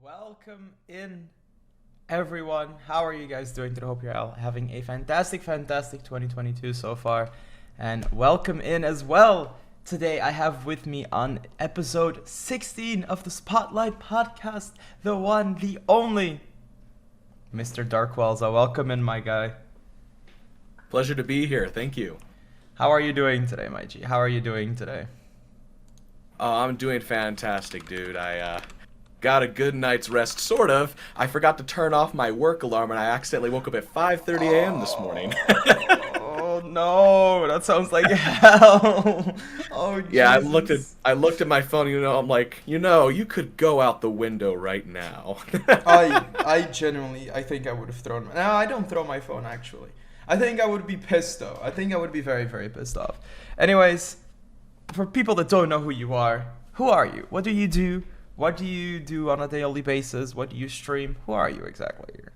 Welcome in, everyone. How are you guys doing today? Hope you're all having a fantastic 2022 so far. And welcome in as well. Today I have with me on episode 16 of the Spotlight podcast, the one, the only, Mr. Darkqualza. Welcome in, my guy. Pleasure to be here. Thank you. How are you doing today, my G? How are you doing today? I'm doing fantastic, dude. I got a good night's rest, sort of. I forgot to turn off my work alarm, and I accidentally woke up at 5:30 a.m. this morning. Oh no, that sounds like hell. Oh Jesus. Yeah, I looked at my phone. I'm like, you could go out the window right now. I genuinely, I think I would have thrown. No, I don't throw my phone actually. I think I would be pissed though. I think I would be very, very pissed off. Anyways, for people that don't know who you are, who are you? What do you do? What do you do on a daily basis? What do you stream? Who are you exactly here?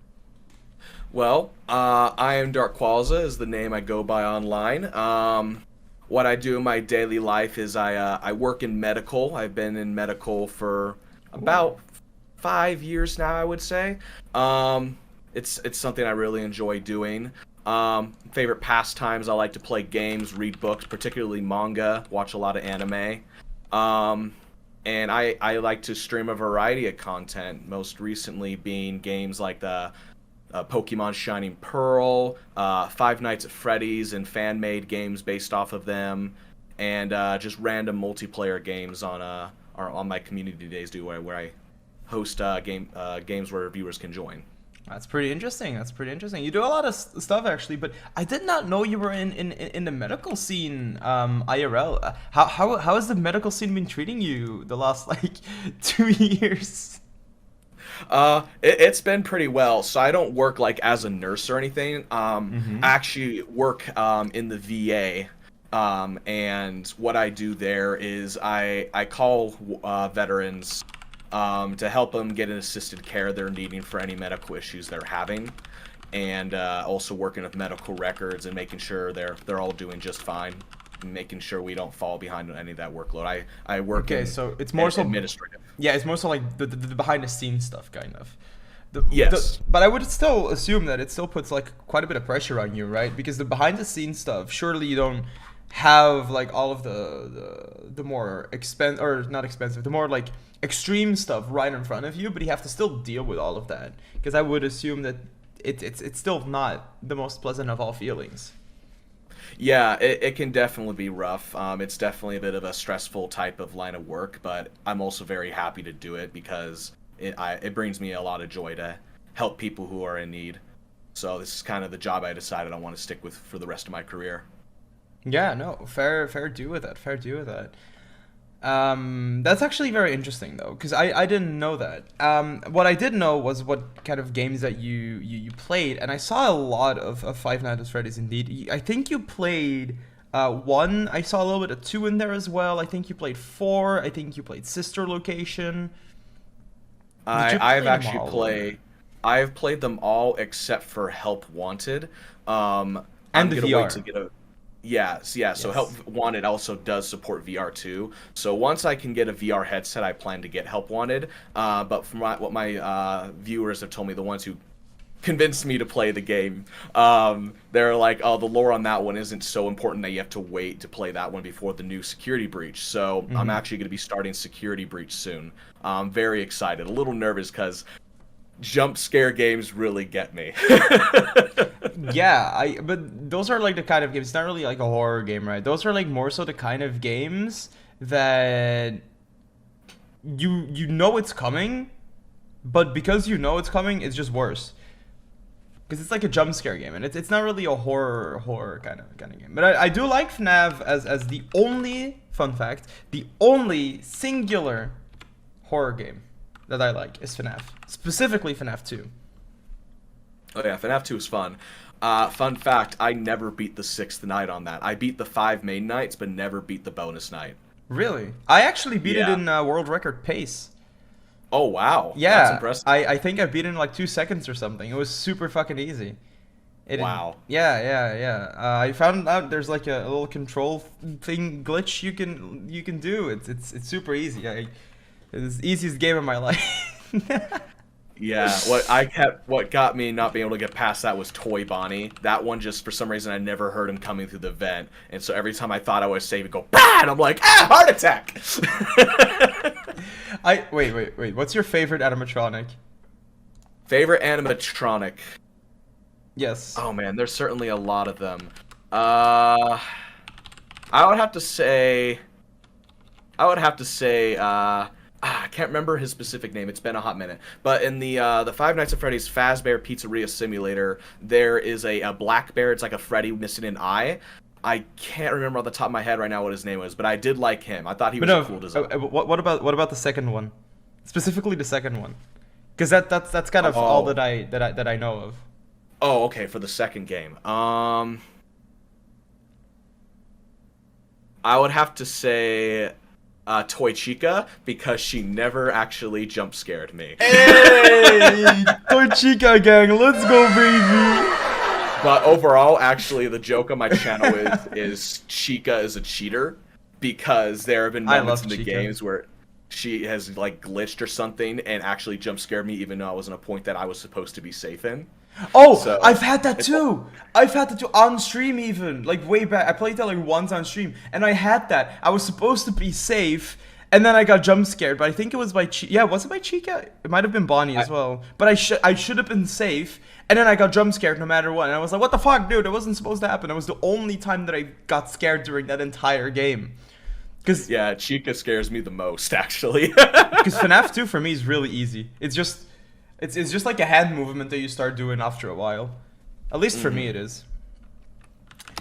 Well, I am Darkqualza is the name I go by online. What I do in my daily life is I work in medical. I've been in medical for about 5 years now, I would say. It's something I really enjoy doing. Favorite pastimes, I like to play games, read books, particularly manga, watch a lot of anime. And I like to stream a variety of content, most recently being games like the Pokemon Shining Pearl, Five Nights at Freddy's, and fan-made games based off of them, and just random multiplayer games on my community days where I host games where viewers can join. That's pretty interesting. You do a lot of stuff actually, but I did not know you were in the medical scene, IRL. How has the medical scene been treating you the last like 2 years? It's been pretty well. So I don't work like as a nurse or anything. I actually work in the VA. And what I do there is I call veterans to help them get an assisted care they're needing for any medical issues they're having, and also working with medical records and making sure they're all doing just fine, and making sure we don't fall behind on any of that workload. I work so it's more so administrative. Yeah, it's more so like the behind the scenes stuff, kind of. Yes. But I would still assume that it still puts like quite a bit of pressure on you, right? Because the behind the scenes stuff, surely you don't have like all of the more the more like extreme stuff right in front of you, but you have to still deal with all of that, because I would assume that it's still not the most pleasant of all feelings. Yeah, it can definitely be rough. It's definitely a bit of a stressful type of line of work, but I'm also very happy to do it because it brings me a lot of joy to help people who are in need. So this is kind of the job I decided I want to stick with for the rest of my career. Yeah, no, fair do with that. That's actually very interesting though, because I didn't know that. What I did know was what kind of games that you played, and I saw a lot of Five Nights at Freddy's indeed. I think you played 1. I saw a little bit of 2 in there as well. I think you played 4. I think you played Sister Location. I've played them all except for Help Wanted. And the VR. Wait to get a Yes. So Help Wanted also does support VR too. So once I can get a VR headset, I plan to get Help Wanted. But from what my viewers have told me, the ones who convinced me to play the game, they're like, oh, the lore on that one isn't so important that you have to wait to play that one before the new Security Breach. So I'm actually going to be starting Security Breach soon. I'm very excited, a little nervous because jump scare games really get me. Yeah, but those are like the kind of games. It's not really like a horror game, right? Those are like more so the kind of games that you know it's coming, but because you know it's coming, it's just worse. Because it's like a jump scare game, and it's not really a horror kind of game. But I do like FNAF as the only, fun fact, the only singular horror game that I like is FNAF, specifically FNAF 2. Oh yeah, FNAF 2 is fun. Fun fact, I never beat the 6th night on that. I beat the 5 main nights, but never beat the bonus night. Really? I actually beat it in world record pace. Oh wow. Yeah, that's impressive. I think I beat it in like 2 seconds or something. It was super fucking easy. Wow. Yeah. I found out there's like a little control thing glitch you can do. It's super easy. It's the easiest game of my life. Yeah, what got me not being able to get past that was Toy Bonnie. That one just for some reason I never heard him coming through the vent, and so every time I thought I was safe, it'd go bah! And I'm like, heart attack. Wait. What's your favorite animatronic? Favorite animatronic? Yes. Oh man, there's certainly a lot of them. I would have to say. I can't remember his specific name. It's been a hot minute. But in the Five Nights at Freddy's Fazbear Pizzeria Simulator, there is a black bear. It's like a Freddy missing an eye. I can't remember on the top of my head right now what his name was, but I did like him. I thought he was a cool design. What about the second one? Specifically the second one, because that's kind of all that I know of. Oh, okay. For the second game, I would have to say. Toy Chica, because she never actually jump scared me. Hey, Toy Chica gang, let's go, baby. But overall, actually, the joke on my channel is Chica is a cheater, because there have been moments in the games where she has like glitched or something and actually jump scared me, even though I was in a point that I was supposed to be safe in. Oh, so, I've had that too. I've had that too on stream, even like way back. I played that like once on stream, and I had that. I was supposed to be safe, and then I got jump scared. But I think it was by yeah, was it by Chica? It might have been Bonnie as well. But I should have been safe, and then I got jump scared no matter what. And I was like, what the fuck, dude? It wasn't supposed to happen. It was the only time that I got scared during that entire game. Cause yeah, Chica scares me the most, actually. Because FNAF 2 for me is really easy. It's just like a hand movement that you start doing after a while. At least for me it is.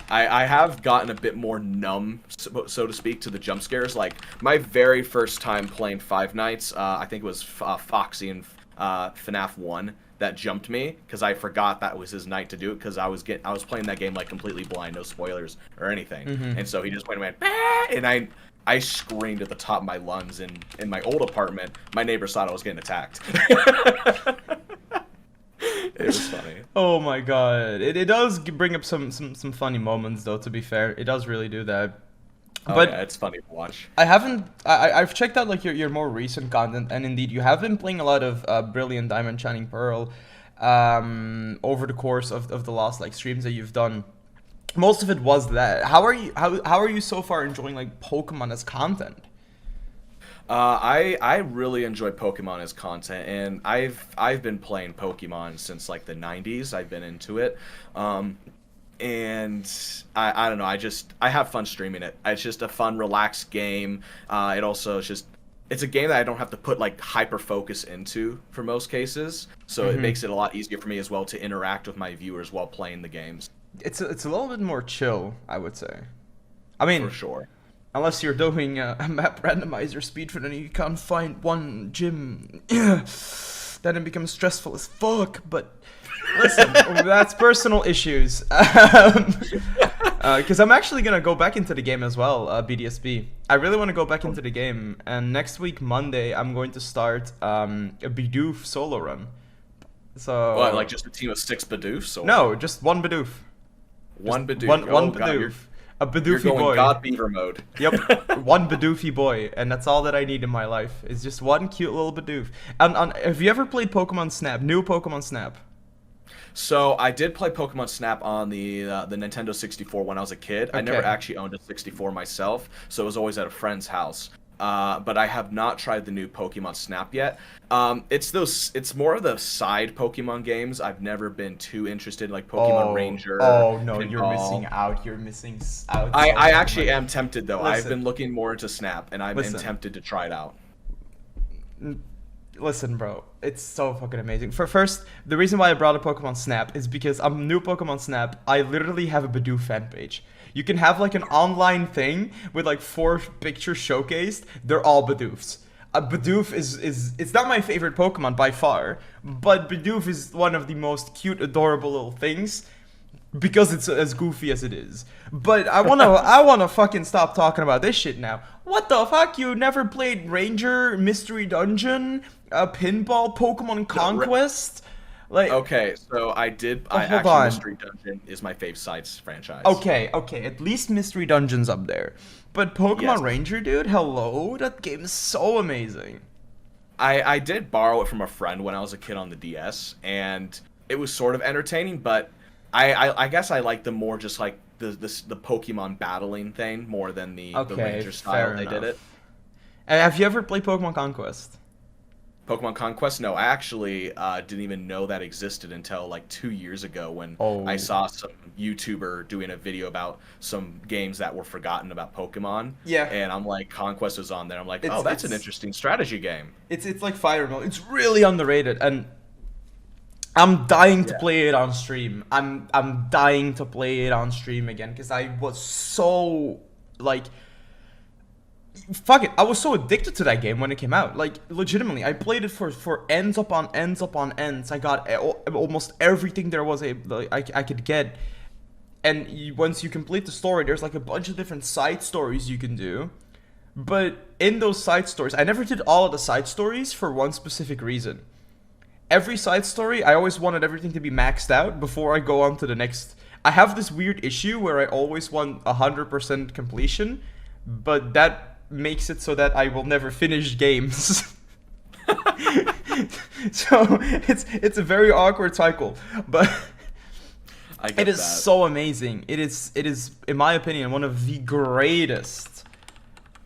I have gotten a bit more numb, so to speak, to the jump scares. Like, my very first time playing Five Nights, I think it was Foxy in FNAF 1 that jumped me, because I forgot that was his night to do it, because I was playing that game like completely blind, no spoilers or anything. And so he just went, and I screamed at the top of my lungs in my old apartment. My neighbors thought I was getting attacked. It was funny. Oh my god. It does bring up some funny moments, though, to be fair. It does really do that. But yeah, it's funny to watch. I've checked out like your more recent content, and indeed you have been playing a lot of Brilliant Diamond Shining Pearl over the course of the last like streams that you've done. Most of it was that. How are you so far enjoying like Pokemon as content? I really enjoy Pokemon as content, and I've been playing Pokemon since like the 90s. I've been into it, and I don't know. I have fun streaming it. It's just a fun, relaxed game. It also is just. It's a game that I don't have to put like hyper focus into for most cases, so it makes it a lot easier for me as well to interact with my viewers while playing the games. It's a little bit more chill, I would say. I mean, for sure. Unless you're doing a map randomizer speedrun and you can't find one gym, then it becomes stressful as fuck. But listen, that's personal issues. Because I'm actually gonna go back into the game as well, BDSB. I really want to go back into the game, and next week Monday I'm going to start a Bidoof solo run. So what, like just a team of 6 Bidoofs? Or? No, just one Bidoof. One Bidoof. One Bidoof. A Bidoofy you're going boy. God Beaver mode. Yep, one Bidoofy boy, and that's all that I need in my life. Is just one cute little Bidoof. Have you ever played Pokemon Snap? New Pokemon Snap? So I did play Pokemon Snap on the Nintendo 64 when I was a kid. Okay. I never actually owned a 64 myself, so it was always at a friend's house. But I have not tried the new Pokemon Snap yet. It's more of the side Pokemon games. I've never been too interested in like Pokemon Ranger. Oh no, Pinball. You're missing out. You're missing out. I actually am tempted though. Listen, I've been looking more into Snap, and I've been tempted to try it out. Listen, bro, it's so fucking amazing. First, the reason why I brought up Pokemon Snap is because I'm new Pokemon Snap. I literally have a Bidoof fan page. You can have like an online thing with like 4 pictures showcased. They're all Bidoofs. Bidoof is it's not my favorite Pokemon by far, but Bidoof is one of the most cute, adorable little things because it's as goofy as it is. But I wanna fucking stop talking about this shit now. What the fuck? You never played Ranger, Mystery Dungeon, Pinball, Pokemon Conquest? Like, okay, so I did. Mystery Dungeon is my fave sites franchise. Okay, at least Mystery Dungeon's up there. But Pokemon Ranger, dude, hello, that game is so amazing. I did borrow it from a friend when I was a kid on the DS, and it was sort of entertaining, but I guess I like the more just like the Pokemon battling thing more than the Ranger style they did it. Have you ever played Pokemon Conquest? Pokemon Conquest? No, I actually didn't even know that existed until like 2 years ago when I saw some YouTuber doing a video about some games that were forgotten about Pokemon. Yeah. And I'm like, Conquest was on there. I'm like, oh, that's an interesting strategy game. It's like Fire Emblem. It's really underrated, and I'm dying to play it on stream. I'm dying to play it on stream again because I was so like. Fuck it, I was so addicted to that game when it came out. Like, legitimately, I played it for ends upon ends upon ends. I got almost everything there was I could get. And once you complete the story, there's like a bunch of different side stories you can do. But in those side stories, I never did all of the side stories for one specific reason. Every side story, I always wanted everything to be maxed out before I go on to the next. I have this weird issue where I always want 100% completion, but that makes it so that I will never finish games. So it's a very awkward cycle, but it is so amazing. It is in my opinion one of the greatest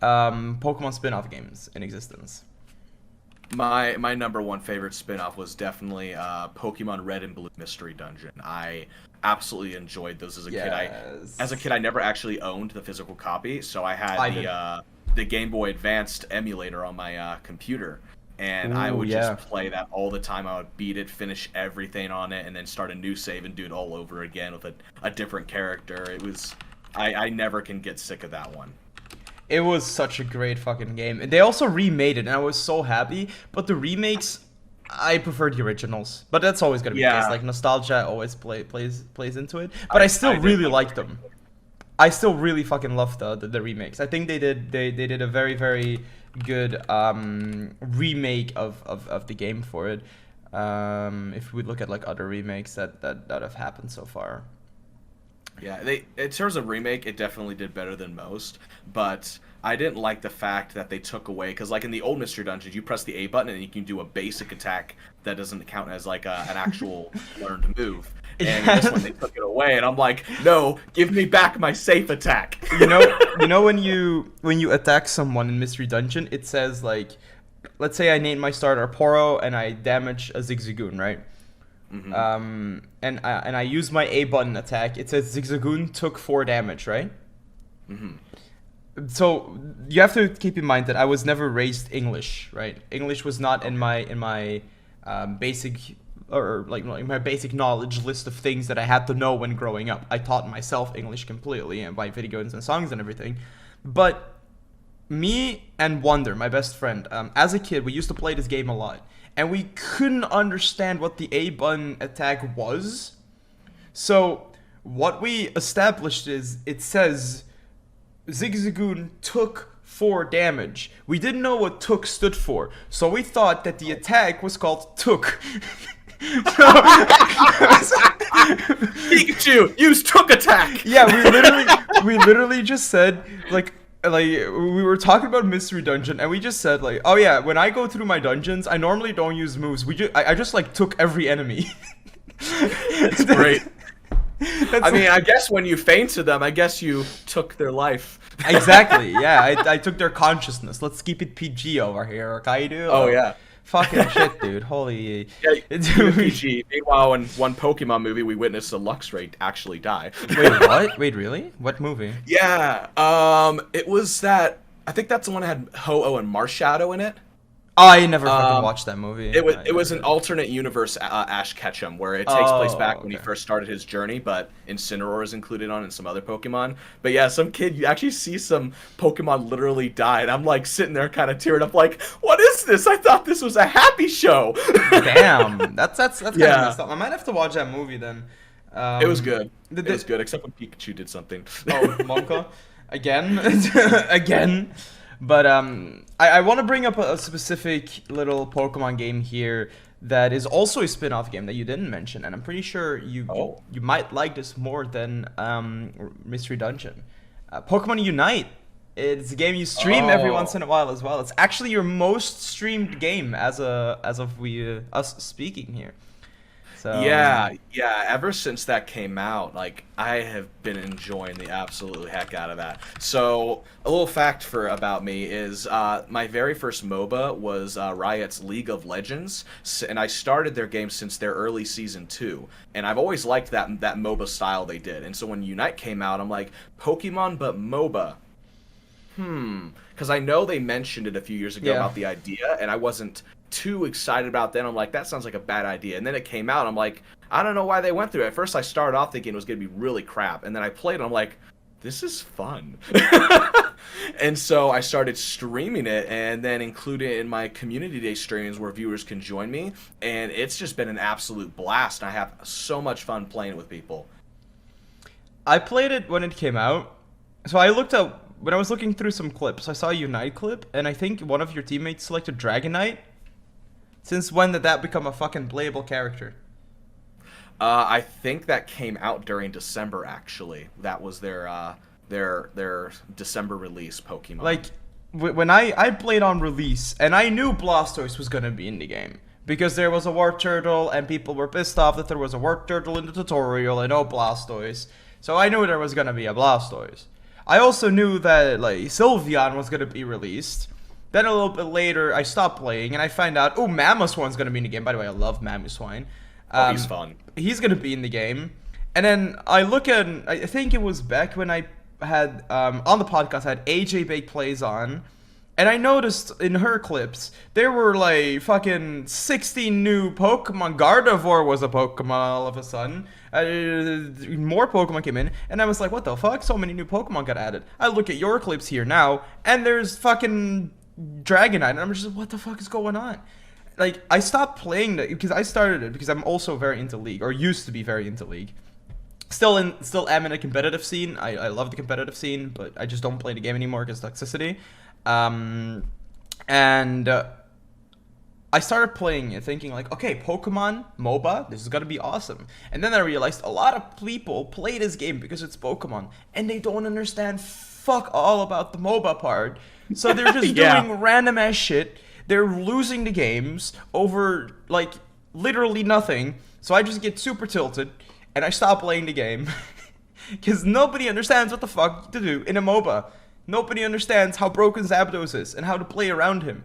Pokemon spin-off games in existence. My number one favorite spin-off was definitely Pokemon Red and Blue Mystery Dungeon. I absolutely enjoyed those as a kid. As a kid, I never actually owned the physical copy, so I had the Game Boy Advanced emulator on my computer, and I would just play that all the time. I would beat it, finish everything on it, and then start a new save and do it all over again with a different character. It was I never can get sick of that one. It was such a great fucking game. And they also remade it, and I was so happy. But the remakes, I prefer the originals. But that's always gonna be the case. Like, nostalgia always plays into it. But I still really like them. I still really fucking love the remakes. I think they did a very, very good remake of the game for it. If we look at like other remakes that have happened so far. Yeah, in terms of remake, it definitely did better than most, but I didn't like the fact that they took away, because like in the old Mystery Dungeons, you press the A button and you can do a basic attack that doesn't count as like an actual learned move. And this one they took it away, and I'm like, no, give me back my safe attack. You know when you attack someone in Mystery Dungeon, it says like, let's say I name my starter Poro and I damage a Zigzagoon, right? Mm-hmm. And I use my A button attack. It says Zigzagoon took 4 damage, right? Mm-hmm. So you have to keep in mind that I was never raised English, right? English was not in my basic or like my basic knowledge list of things that I had to know when growing up. I taught myself English completely and by videos and songs and everything. But me and Wonder, my best friend, as a kid, we used to play this game a lot. And we couldn't understand what the A button attack was. So what we established is it says Zigzagoon took 4 damage. We didn't know what took stood for. So we thought that the attack was called took. Pikachu, use took attack! Yeah, we literally just said like we were talking about Mystery Dungeon, and we just said like, oh yeah, when I go through my dungeons, I normally don't use moves. I just like took every enemy. That's great. I mean, I guess when you fainted them, I guess you took their life. Exactly. Yeah, I took their consciousness. Let's keep it PG over here, okay, dude? Oh yeah. Fucking shit, dude. Holy. Yeah, PG. Meanwhile, in one Pokemon movie, we witnessed a Luxray actually die. Wait, what? Wait, really? What movie? Yeah. It was that. I think that's the one that had Ho-Oh and Marshadow in it. Oh, I never fucking watched that movie. It was an alternate universe Ash Ketchum, where it takes place back when he first started his journey, but Incineroar is included on and some other Pokemon. But yeah, some kid, you actually see some Pokemon literally die, and I'm like sitting there kind of tearing up like, what is this? I thought this was a happy show. Damn, that's kind of messed up. I might have to watch that movie then. It was good. It was good, except when Pikachu did something. Oh, Monka? Again? Again? But I want to bring up a specific little Pokemon game here that is also a spin-off game that you didn't mention, and I'm pretty sure you might like this more than Mystery Dungeon. Pokemon Unite. It's a game you stream every once Oh. in a while as well. It's actually your most streamed game as of we us speaking here. So Yeah, yeah. Ever since that came out, like I have been enjoying the absolute heck out of that. So a little fact for about me is my very first MOBA was Riot's League of Legends, and I started their game since their early season 2, and I've always liked that MOBA style they did. And so when Unite came out, I'm like, Pokemon but MOBA. Because I know they mentioned it a few years ago yeah. about the idea, and I wasn't too excited about that. I'm like, that sounds like a bad idea. And then it came out, I'm like, I don't know why they went through it. At first, I started off thinking it was going to be really crap, and then I played it, I'm like, this is fun. And so I started streaming it, and then including it in my community day streams where viewers can join me, and it's just been an absolute blast. I have so much fun playing with people. I played it when it came out. So I looked up when I was looking through some clips. I saw a Unite clip, and I think one of your teammates selected Dragonite. Since when did that become a fucking playable character? I think that came out during December. Actually, that was their December release Pokemon. Like, when I played on release, and I knew Blastoise was gonna be in the game. Because there was a Warp Turtle, and people were pissed off that there was a Warp Turtle in the tutorial, and no Blastoise. So I knew there was gonna be a Blastoise. I also knew that, like, Sylveon was gonna be released. Then a little bit later, I stopped playing, and I find out, oh, Mamoswine's gonna be in the game. By the way, I love Mamoswine. Oh, he's fun. He's gonna be in the game. And then I look at, I think it was back when I had, on the podcast, I had AJ Bake Plays on. And I noticed in her clips, there were like fucking 16 new Pokemon. Gardevoir was a Pokemon all of a sudden. More Pokemon came in, and I was like, what the fuck? So many new Pokemon got added. I look at your clips here now, and there's fucking Dragonite, and I'm just, what the fuck is going on? Like, I stopped playing that because I started it because I'm also very into League, or used to be very into League. Still am in a competitive scene. I love the competitive scene, but I just don't play the game anymore because toxicity. I started playing it thinking like, okay, Pokemon MOBA, this is gonna be awesome. And then I realized a lot of people play this game because it's Pokemon, and they don't understand fuck all about the MOBA part. So they're just Yeah. doing random ass shit. They're losing the games over like literally nothing. So I just get super tilted, and I stop playing the game because nobody understands what the fuck to do in a MOBA. Nobody understands how broken Zapdos is and how to play around him.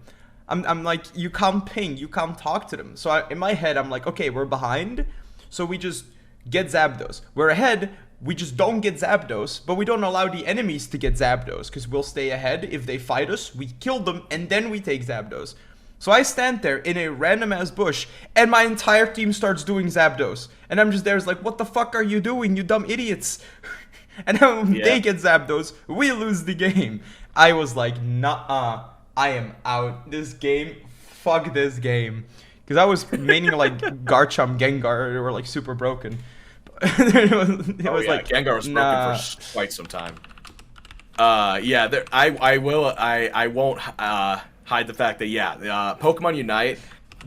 I'm like, you can't ping, you can't talk to them. So in my head, I'm like, okay, we're behind, so we just get Zapdos. We're ahead, we just don't get Zapdos, but we don't allow the enemies to get Zapdos, because we'll stay ahead. If they fight us, we kill them, and then we take Zapdos. So I stand there in a random-ass bush, and my entire team starts doing Zapdos. And I'm just there, it's like, what the fuck are you doing, you dumb idiots? And then Yeah. they get Zapdos, we lose the game. I was like, nah, I am out. This game, fuck this game. Because I was mainly like Garchomp, Gengar, they were like super broken. it was Yeah, like, Gengar was nah. broken for quite some time. Yeah, I won't hide the fact that Pokemon Unite,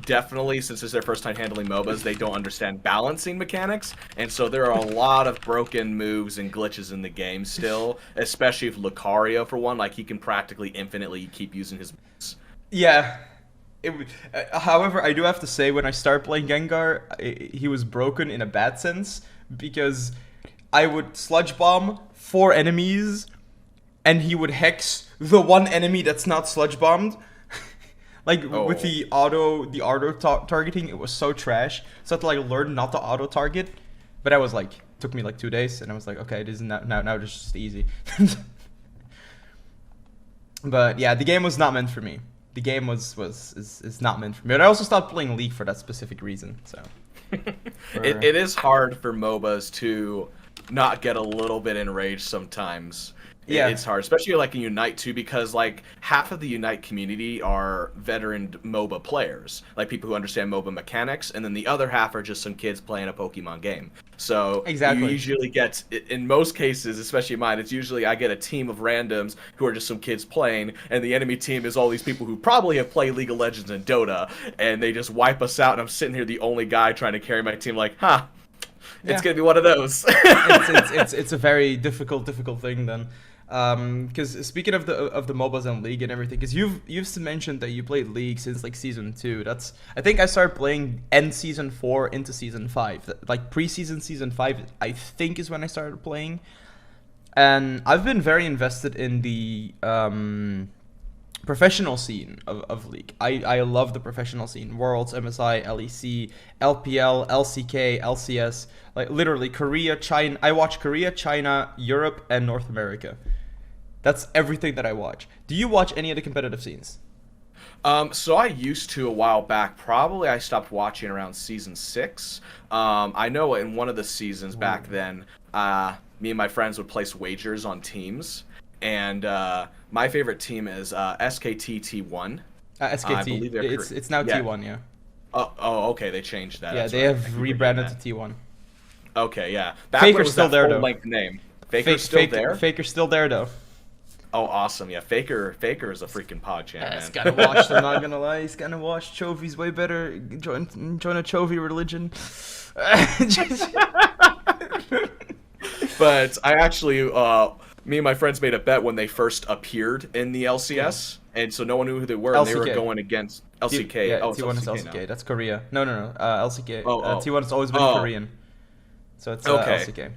definitely, since it's their first time handling MOBAs, they don't understand balancing mechanics, and so there are a lot of broken moves and glitches in the game still, especially with Lucario, for one. Like, he can practically infinitely keep using his moves. Yeah. However, I do have to say, when I started playing Gengar, he was broken in a bad sense, because I would Sludge Bomb 4 enemies, and he would Hex the one enemy that's not Sludge Bombed. Like, with the auto targeting, it was so trash. So I had to like learn not to auto target. But I was like, took me like 2 days, and I was like, okay, this is now it's just easy. But yeah, the game was not meant for me. The game is not meant for me. But I also stopped playing League for that specific reason. So It is hard for MOBAs to not get a little bit enraged sometimes. Yeah. It's hard, especially like in Unite too, because like half of the Unite community are veteran MOBA players, like people who understand MOBA mechanics, and then the other half are just some kids playing a Pokemon game. So Exactly. you usually get, in most cases, especially mine, it's usually I get a team of randoms who are just some kids playing, and the enemy team is all these people who probably have played League of Legends and Dota, and they just wipe us out, and I'm sitting here the only guy trying to carry my team, like, it's Yeah. gonna be one of those. it's a very difficult thing then. Because speaking of the MOBAs and League and everything, because you've mentioned that you played League since like season 2. That's I think I started playing end season 4 into season 5. Like preseason season 5, I think is when I started playing, and I've been very invested in the professional scene of League. I love the professional scene. Worlds, MSI, LEC, LPL, LCK, LCS. Like literally Korea, China. I watch Korea, China, Europe, and North America. That's everything that I watch. Do you watch any of the competitive scenes? So I used to a while back. Probably I stopped watching around season 6. I know in one of the seasons back then, me and my friends would place wagers on teams, and my favorite team is SKT T1. SKT. I believe It's now yeah. T1, yeah. Oh, okay. They changed that. Yeah, That's they right. have rebranded to T1 Okay, yeah. Back when it Faker's was still that there though. full-length name. Faker's still there? Faker's still there though. Oh, awesome. Yeah, Faker is a freaking pod champ, man. He's gotta watch. I'm not gonna lie. He's gonna watch. Chovy's way better. Join a Chovy religion. But I actually, me and my friends made a bet when they first appeared in the LCS, and so no one knew who they were, and they were LCK. going against LCK. Yeah, oh, it's T1 is LCK LCK. now. That's Korea. No. LCK. Oh. T1 has always been Oh. Korean. So it's Okay. LCK.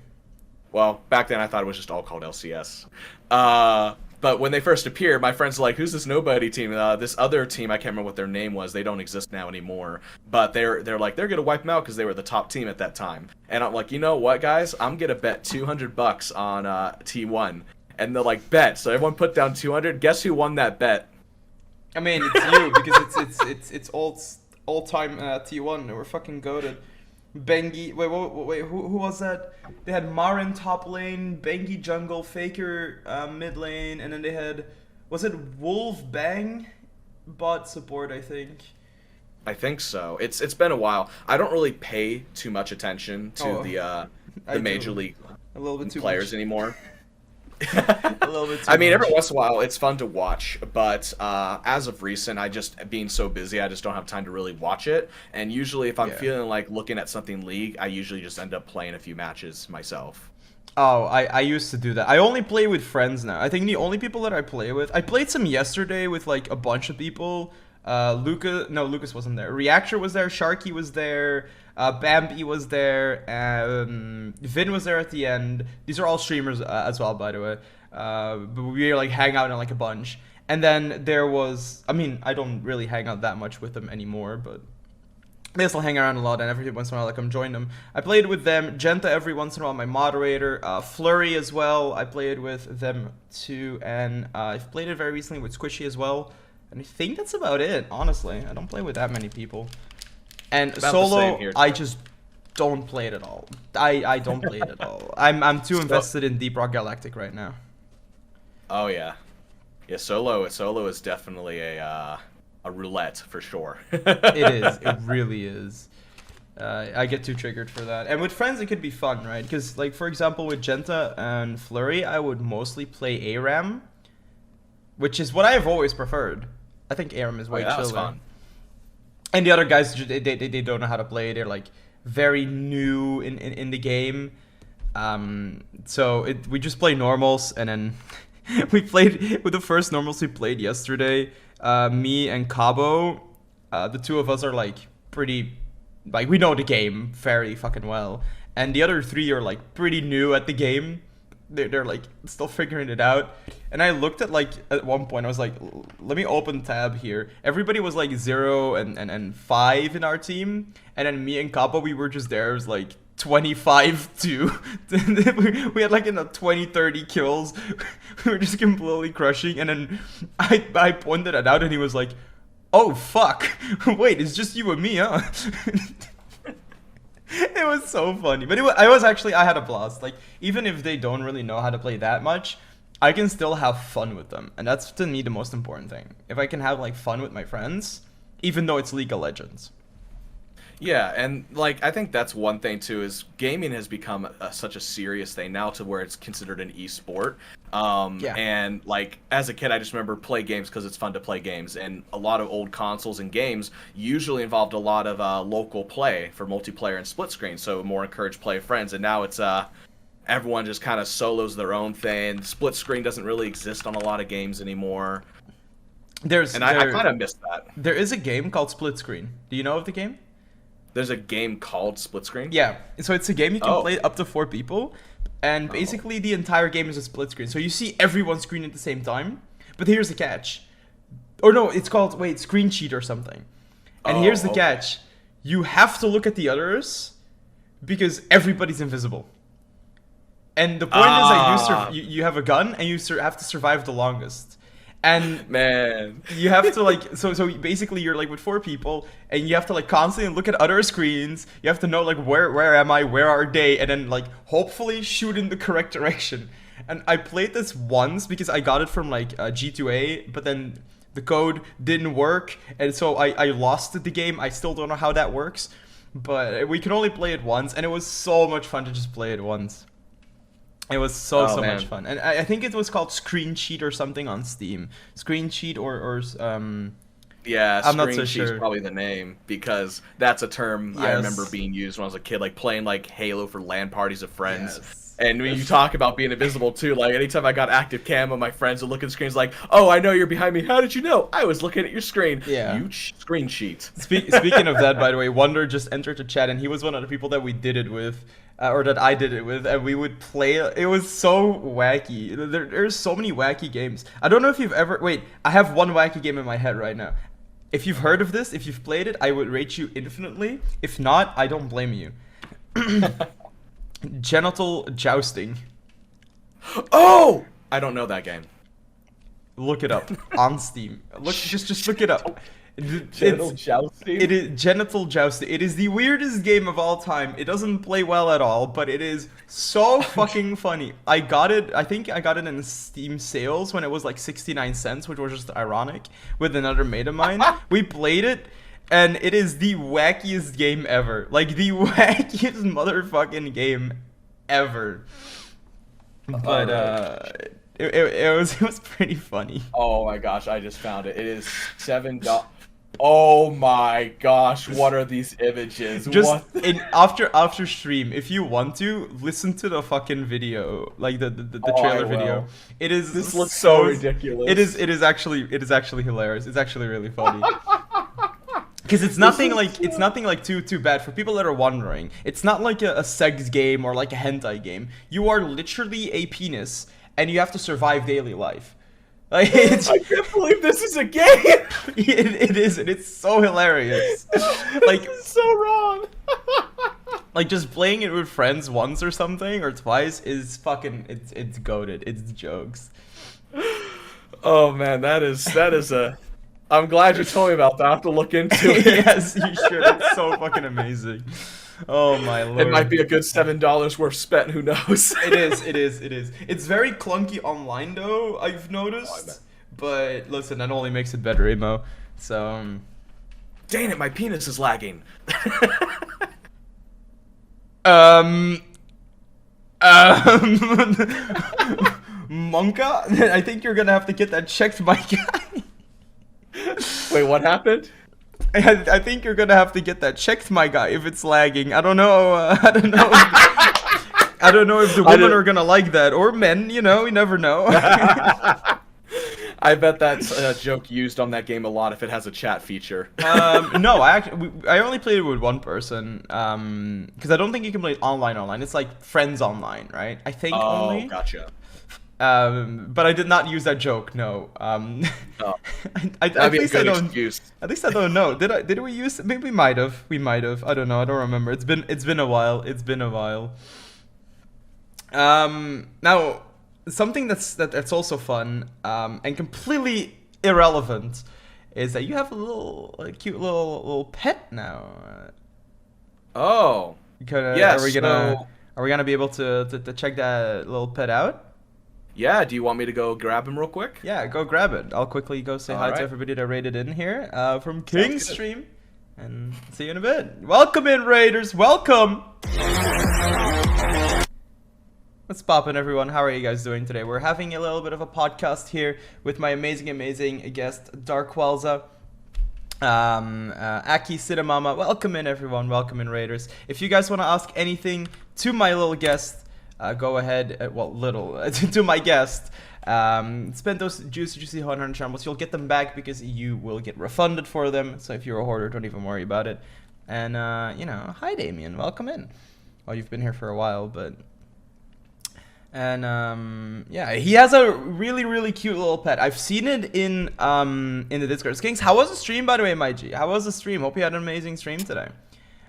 Well, back then I thought it was just all called LCS. But when they first appeared, my friends were like, "Who's this nobody team?" This other team, I can't remember what their name was. They don't exist now anymore. But they're like they're gonna wipe them out because they were the top team at that time. And I'm like, you know what, guys? I'm gonna bet $200 on T1. And they're like, bet. So everyone put down 200. Guess who won that bet? I mean, it's you because it's all time T1. We're fucking goated. Bengi, wait, who was that? They had Marin top lane, Bengi jungle, Faker mid lane, and then they had, was it Wolf Bang bot support? I think. I think so. It's been a while. I don't really pay too much attention to I the do. major league A little bit too players much. anymore. A little bit too I mean, every much. once in a while, it's fun to watch, but as of recent, I just, being so busy, I just don't have time to really watch it. And usually, if I'm Yeah. feeling like looking at something League, I usually just end up playing a few matches myself. Oh, I used to do that. I only play with friends now. I think the only people that I play with, I played some yesterday with like a bunch of people. Lucas wasn't there. Reactor was there. Sharky was there. Bambi was there. Vin was there at the end. These are all streamers as well, by the way. But we like hang out in like a bunch. And then there was, I mean, I don't really hang out that much with them anymore, but they still hang around a lot, and every once in a while I come join them. I played with them, Genta every once in a while, my moderator, Flurry as well. I played with them too, and I've played it very recently with Squishy as well. And I think that's about it, honestly. I don't play with that many people. And About the solo, same here, I too. just don't play it at all. I don't play it at all. I'm too invested in Deep Rock Galactic right now. Oh yeah, yeah. Solo is definitely a roulette for sure. It is. It really is. I get too triggered for that. And with friends, it could be fun, right? Because, like, for example, with Genta and Flurry, I would mostly play ARAM, which is what I have always preferred. I think ARAM is way that was chiller. fun. And the other guys, they don't know how to play. They're, like, very new in the game. So we just play normals, and then we played with the first normals we played yesterday. Me and Cabo, the two of us are like pretty, like we know the game very fucking well, and the other three are like pretty new at the game. They're like still figuring it out. And I looked at one point, I was like, let me open tab here. Everybody was like 0 and 5 in our team, and then me and Cabo, we were just there. It was like 25-2. We had like 20-30 kills. We were just completely crushing, and then I pointed it out, and he was like, oh fuck, wait, it's just you and me, huh? It was so funny, but I had a blast. Like, even if they don't really know how to play that much, I can still have fun with them, and that's to me the most important thing. If I can have like fun with my friends, even though it's League of Legends. Yeah, and like I think that's one thing too is gaming has become such a serious thing now to where it's considered an e-sport. Yeah. And like as a kid, I just remember play games because it's fun to play games, and a lot of old consoles and games usually involved a lot of local play for multiplayer and split screen, so more encouraged play with friends. And now it's everyone just kind of solos their own thing. Split screen doesn't really exist on a lot of games anymore. I kind of miss that. There is a game called Split Screen. Do you know of the game? There's a game called Split Screen? Yeah. So it's a game you can play up to 4 people. And basically the entire game is a split screen. So you see everyone's screen at the same time. But here's the catch. Or no, it's called, Screen Cheat or something. And here's the catch. You have to look at the others because everybody's invisible. And the point is that you have a gun and you have to survive the longest. And man, you have to so basically you're with 4 people and you have to constantly look at other screens. You have to know where am I, where are they, and then hopefully shoot in the correct direction. And I played this once because I got it from G2A, but then the code didn't work, and so I lost the game. I still don't know how that works, but we can only play it once, and it was so much fun to just play it once. It was so much fun, and I think it was called Screen Cheat or something on Steam. Screen Cheat yeah, I'm not so Screen Cheat's sure. probably the name because that's a term I Yes. remember being used when I was a kid, playing Halo for LAN parties of friends. Yes. And when you talk about being invisible too, anytime I got active camo, my friends would look at the screens oh, I know you're behind me. How did you know? I was looking at your screen. Yeah. You screen cheat. Speaking of that, by the way, Wonder just entered the chat, and he was one of the people that we did it with, or that I did it with, and we would play. It was so wacky. There's so many wacky games. I don't know if you've ever... Wait, I have one wacky game in my head right now. If you've heard of this, if you've played it, I would rate you infinitely. If not, I don't blame you. Genital jousting. Oh! I don't know that game. Look it up on Steam. Just look it up. Genital jousting? It is genital jousting. It is the weirdest game of all time. It doesn't play well at all, but it is so fucking funny. I think I got it in Steam sales when it was 69 cents, which was just ironic, with another mate of mine. We played it, and it is the wackiest game ever. The wackiest motherfucking game ever. But it was pretty funny. Oh my gosh, I just found it. It is $7. Oh my gosh, what are these images? After stream, if you want to listen to the fucking video, the trailer video. This looks so ridiculous. It is actually hilarious. It's actually really funny. Because it's nothing too bad. For people that are wondering, it's not like a sex game or a hentai game. You are literally a penis, and you have to survive daily life. I can't believe this is a game. It is, and it's so hilarious. This is so wrong. Just playing it with friends once or something or twice is fucking. It's goated. It's jokes. Oh man, that is a. I'm glad you told me about that. I have to look into it. Yes, you should. It's so fucking amazing. Oh my lord. It might be a good $7 worth spent. Who knows? It is. It's very clunky online though, I've noticed. But listen, that only makes it better, Emo. So. Dang it, my penis is lagging. Monka, I think you're gonna have to get that checked, my guy. Wait, what happened? I think you're gonna have to get that checked, my guy, if it's lagging. I don't know. I don't know if the women are gonna like that, or men. We never know. I bet that's a joke used on that game a lot if it has a chat feature. No, I only played it with one person. Because I don't think you can play it online. It's like friends online, right? I think only. Oh, gotcha. But I did not use that joke. No. That'd be a good excuse. At least I don't know. Did we use it? Maybe we might have. I don't know. I don't remember. It's been a while. Now something that's also fun and completely irrelevant is that you have a cute little pet now. Oh. Yes. Are we gonna be able to check that little pet out? Yeah, do you want me to go grab him real quick? Yeah, go grab it. I'll quickly go say hi to everybody that raided in here from King's Stream. And see you in a bit. Welcome in, Raiders. Welcome. What's poppin', everyone? How are you guys doing today? We're having a little bit of a podcast here with my amazing guest, Darkqualza. Aki Cinemama. Welcome in, everyone. Welcome in, Raiders. If you guys want to ask anything to my little guest, go ahead, to my guest. Spend those juicy 100 shambles. You'll get them back because you will get refunded for them. So if you're a hoarder, don't even worry about it. And hi Damien, welcome in. Well, you've been here for a while, but yeah, he has a really cute little pet. I've seen it in the Discord. Skinks, how was the stream, by the way, my G? How was the stream? Hope you had an amazing stream today.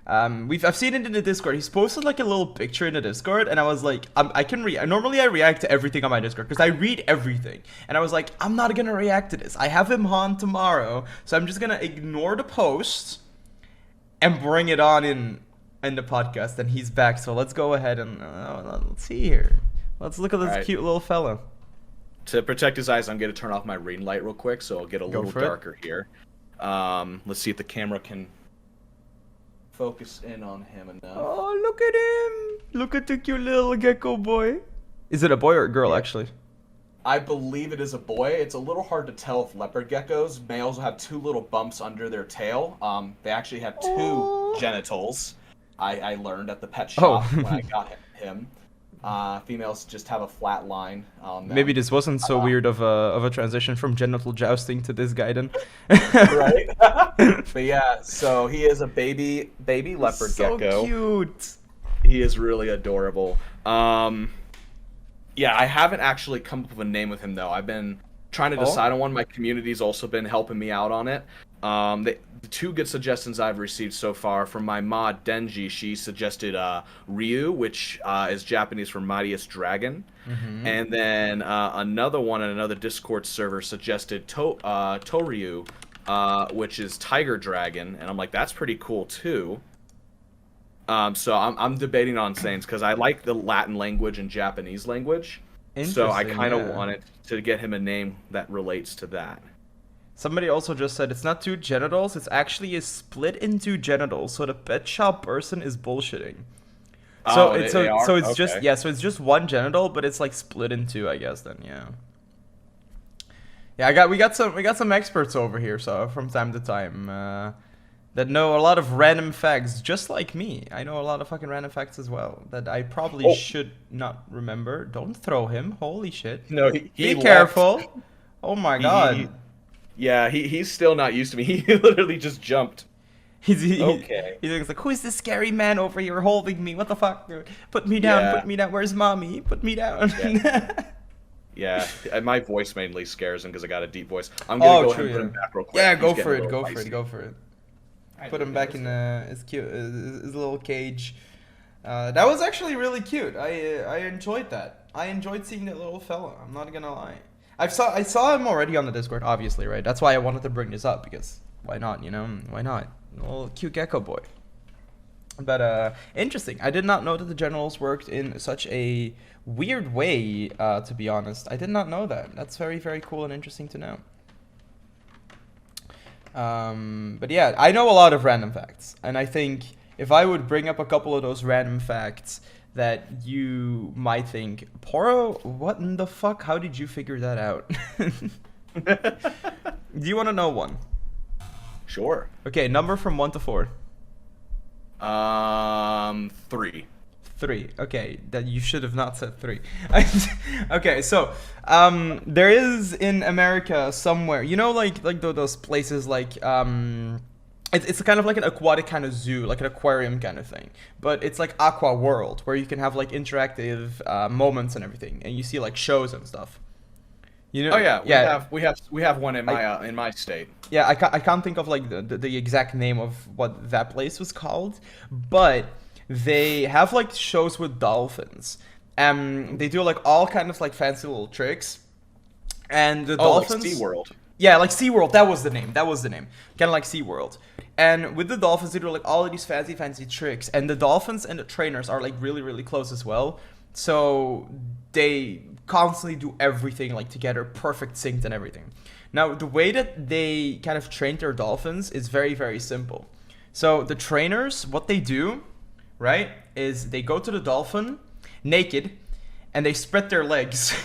I've seen it in the Discord. He's posted like a little picture in the Discord, and I was like, normally I react to everything on my Discord because I read everything, and I was like, I'm not gonna react to this. I have him on tomorrow, so I'm just gonna ignore the post and bring it on in the podcast. And he's back, so let's go ahead and let's see here. Let's look at this cute little fella. To protect his eyes, I'm gonna turn off my ring light real quick, so I'll get a little darker here. Let's see if the camera can focus in on him enough. Oh, look at him! Look at the cute little gecko boy. Is it a boy or a girl, actually? I believe it is a boy. It's a little hard to tell if leopard geckos, males will have two little bumps under their tail. They actually have two genitals. I learned at the pet shop when I got him. Females just have a flat line on them. Maybe this wasn't so weird of a transition from genital jousting to this guy then. Right? But yeah, so he is a baby leopard gecko. So cute. He is really adorable. Yeah, I haven't actually come up with a name with him though. I've been trying to decide on one. My community's also been helping me out on it. The two good suggestions I've received so far from my mod Denji. She suggested Ryu, which is Japanese for mightiest dragon, and then another one on another Discord server suggested Toryu, which is tiger dragon, and I'm like, that's pretty cool too. So I'm debating on saying, because I like the Latin language and Japanese language, so I kind of wanted to get him a name that relates to that. Somebody also just said it's not two genitals, it's actually a split into genitals, so the pet shop person is bullshitting. So it's just one genital, but it's like split in two, I guess then, yeah. Yeah, we got some experts over here, so from time to time, that know a lot of random facts, just like me. I know a lot of fucking random facts as well that I probably should not remember. Don't throw him, holy shit. No, be careful. Oh my god. He's still not used to me. He literally just jumped. He's like, who is this scary man over here holding me? What the fuck? Put me down, put me down. Where's mommy? Put me down. Yeah, my voice mainly scares him because I got a deep voice. I'm gonna go ahead and put him back real quick. Yeah, go for it. Put him back in his little cage. That was actually really cute. I enjoyed that. I enjoyed seeing that little fella. I'm not gonna lie. I saw him already on the Discord, obviously, right? That's why I wanted to bring this up, because why not, you know? Why not? Little cute gecko boy. But interesting. I did not know that the generals worked in such a weird way, to be honest. I did not know that. That's very, very cool and interesting to know. But yeah, I know a lot of random facts, and I think if I would bring up a couple of those random facts that you might think, Poro, what in the fuck? How did you figure that out? Do you want to know one? Sure. Okay, number from 1 to 4. 3. 3. Okay, that you should have not said 3. Okay, so there is in America somewhere, you know, like those places like it's kind of like an aquatic kind of zoo, like an aquarium kind of thing, but it's like Aqua World, where you can have like interactive moments and everything, and you see like shows and stuff. You know? Oh yeah, we have one in my state. Yeah, I can't think of like the exact name of what that place was called, but they have like shows with dolphins. They do like all kind of like fancy little tricks, and the dolphins. Like SeaWorld. Yeah, like SeaWorld. That was the name. Kind of like SeaWorld. And with the dolphins, they do like all of these fancy tricks, and the dolphins and the trainers are like really close as well. So they constantly do everything like together, perfect synced and everything. Now, the way that they kind of train their dolphins is very simple. So the trainers, what they do, right, is they go to the dolphin naked, and they spread their legs.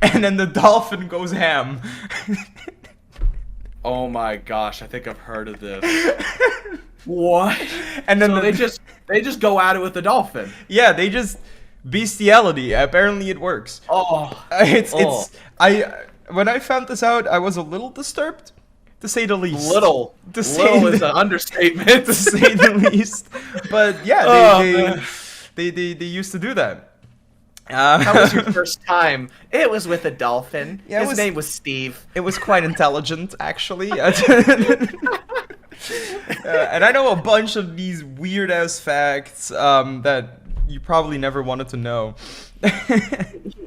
And then the dolphin goes ham. Oh my gosh, I think I've heard of this. What? And then So they just go at it with the dolphin. yeah, they just bestiality. Apparently, it works. Oh, It's when I found this out, I was a little disturbed, to say the least. little is an understatement. To say the least. But yeah, they used to do that. How was your first time? It was with a dolphin. Yeah, His name was Steve. It was quite intelligent, actually. And I know a bunch of these weird ass facts that you probably never wanted to know.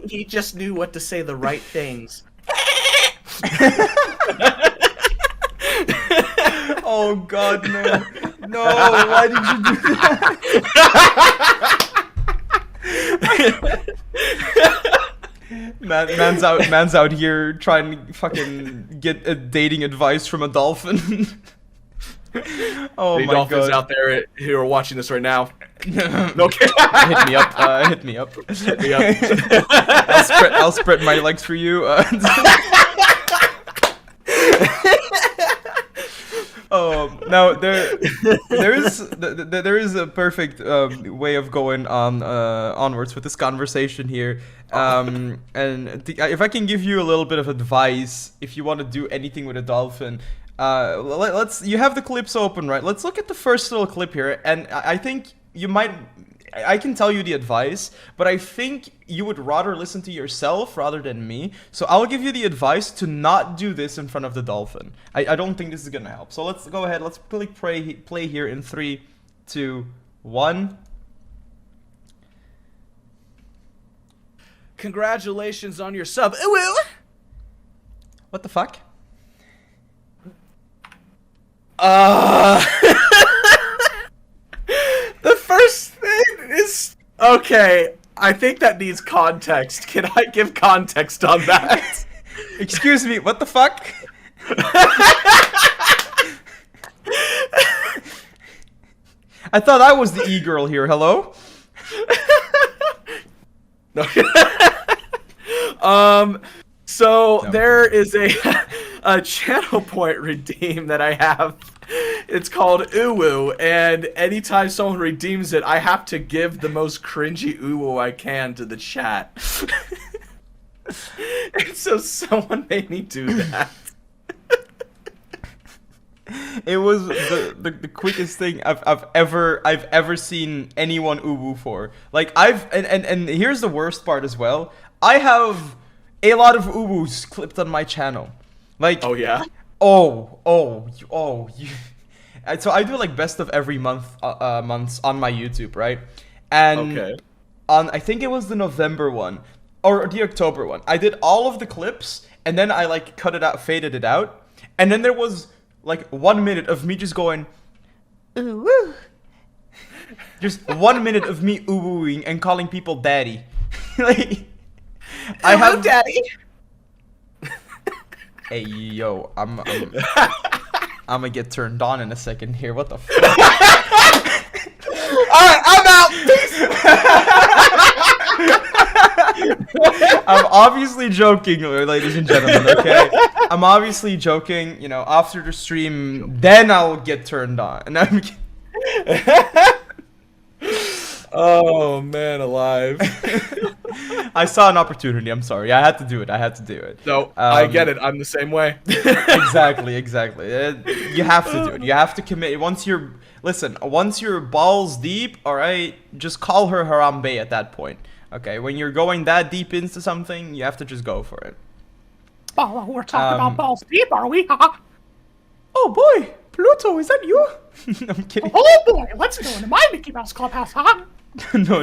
He just knew what to say the right things. Oh God, no! No! Why did you do that? Man's out here trying to fucking get a dating advice from a dolphin. Oh Any my dolphins God! out there who are watching this right now? Okay. Hit me up. Hit me up. Hit me up. I'll spread my legs for you. Oh, now there is a perfect way of going on onwards with this conversation here, and if I can give you a little bit of advice, if you want to do anything with a dolphin, you have the clips open, right? Let's look at the first little clip here, and I think you might. I can tell you the advice, but I think you would rather listen to yourself rather than me. So I'll give you the advice to not do this in front of the dolphin. I don't think this is gonna help. So let's go ahead. Let's play here in 3, 2, 1. Congratulations on your sub. Ooh, ooh. What the fuck? The first thing is okay. I think that needs context. Can I give context on that? Excuse me. What the fuck? I thought I was the e-girl here. Hello? No. So No. there is a channel point redeem that I have. It's called Uwu, and anytime someone redeems it, I have to give the most cringy Uwu I can to the chat. And so someone made me do that. It was the quickest thing I've ever seen anyone uwu for. Like and here's the worst part as well. I have a lot of uwus clipped on my channel. Like Oh yeah. So I do like best of every months on my YouTube, right? And Okay. on I think it was the November one or the October one, I did all of the clips and then I like cut it out, faded it out, and then there was like 1 minute of me just going, ooh woo. Just 1 minute of me ooh-wooing and calling people daddy. Like, I have daddy. Hey yo, I'm gonna get turned on in a second here. What the fuck? Alright, I'm out. Peace. I'm obviously joking, ladies and gentlemen, okay? I'm obviously joking, you know, after the stream, then I'll get turned on. And I'm Oh man, alive. I saw an opportunity, I'm sorry. I had to do it. No, I get it. I'm the same way. Exactly. You have to do it. You have to commit. Once you're balls deep, alright, just call her Harambe at that point. Okay, when you're going that deep into something, you have to just go for it. Oh, we're talking about balls deep, are we? Oh boy, Pluto, is that you? I'm kidding. Oh boy, let's go into my Mickey Mouse Clubhouse, huh? No.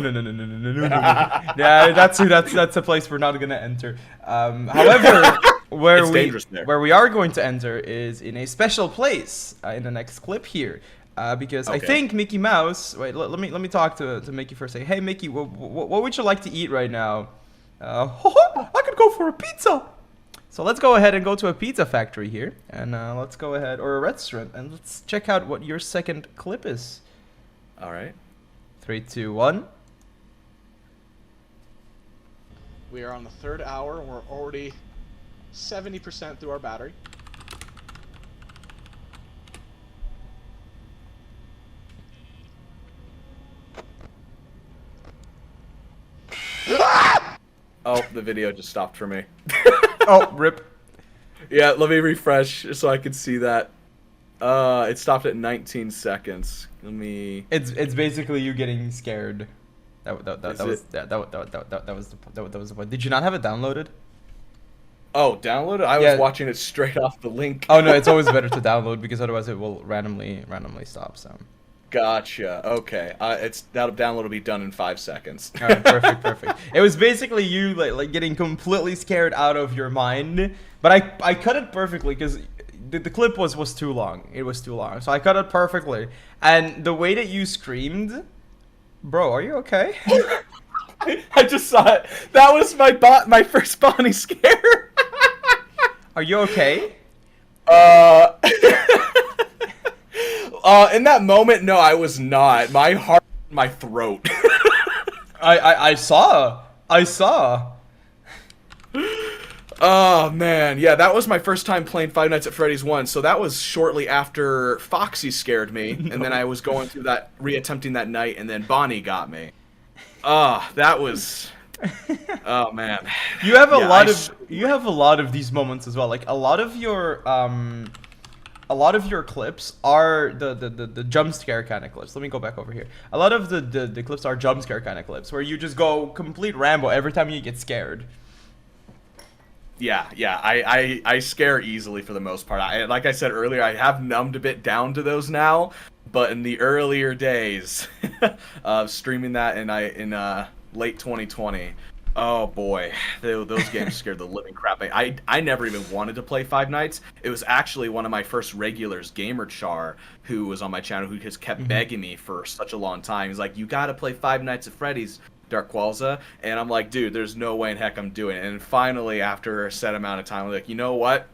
Yeah, that's a place we're not gonna enter. However, where we are going to enter is in a special place in the next clip here. Because I think Mickey Mouse. Wait, let me talk to Mickey for a second. Hey Mickey, what would you like to eat right now? I could go for a pizza. So let's go ahead and go to a pizza factory here, and let's go ahead, or a restaurant, and let's check out what your second clip is. All right. 3, 2, 1. We are on the 3rd hour, and we're already 70% through our battery. Oh, the video just stopped for me. Oh, rip. Yeah, let me refresh so I can see that. It stopped at 19 seconds. Let me. It's basically you getting scared. That Is was it? that was the point. Did you not have it downloaded? Oh, download it? I Yeah. was watching it straight off the link. Oh no, it's always better to download because otherwise it will randomly stop. So. Gotcha. Okay. That download will be done in 5 seconds. All right, perfect, perfect. It was basically you like getting completely scared out of your mind, but I cut it perfectly because the clip was too long. It was too long, so I cut it perfectly. And the way that you screamed, bro, are you okay? I just saw it. That was my first Bonnie scare. Are you okay? In that moment, no, I was not. My heart, my throat. I saw. Oh man, yeah, that was my first time playing Five Nights at Freddy's 1. So that was shortly after Foxy scared me, and then I was going through that, reattempting that night, and then Bonnie got me. That was. Oh man. You have a Yeah, lot of a lot of these moments as well. Like a lot of your clips are the jump scare kind of clips. Let me go back over here. A lot of the clips are jump scare kind of clips where you just go complete Rambo every time you get scared. Yeah, I scare easily for the most part. Like I said earlier, I have numbed a bit down to those now, but in the earlier days of streaming that in late 2020, oh boy, those games scared the living crap. I never even wanted to play Five Nights. It was actually one of my first regulars, Gamer Char, who was on my channel, who just kept begging me for such a long time. He's like, "You gotta play Five Nights at Freddy's, Darkqualza," and I'm like, dude, there's no way in heck I'm doing it. And finally, after a set amount of time, I'm like, you know what?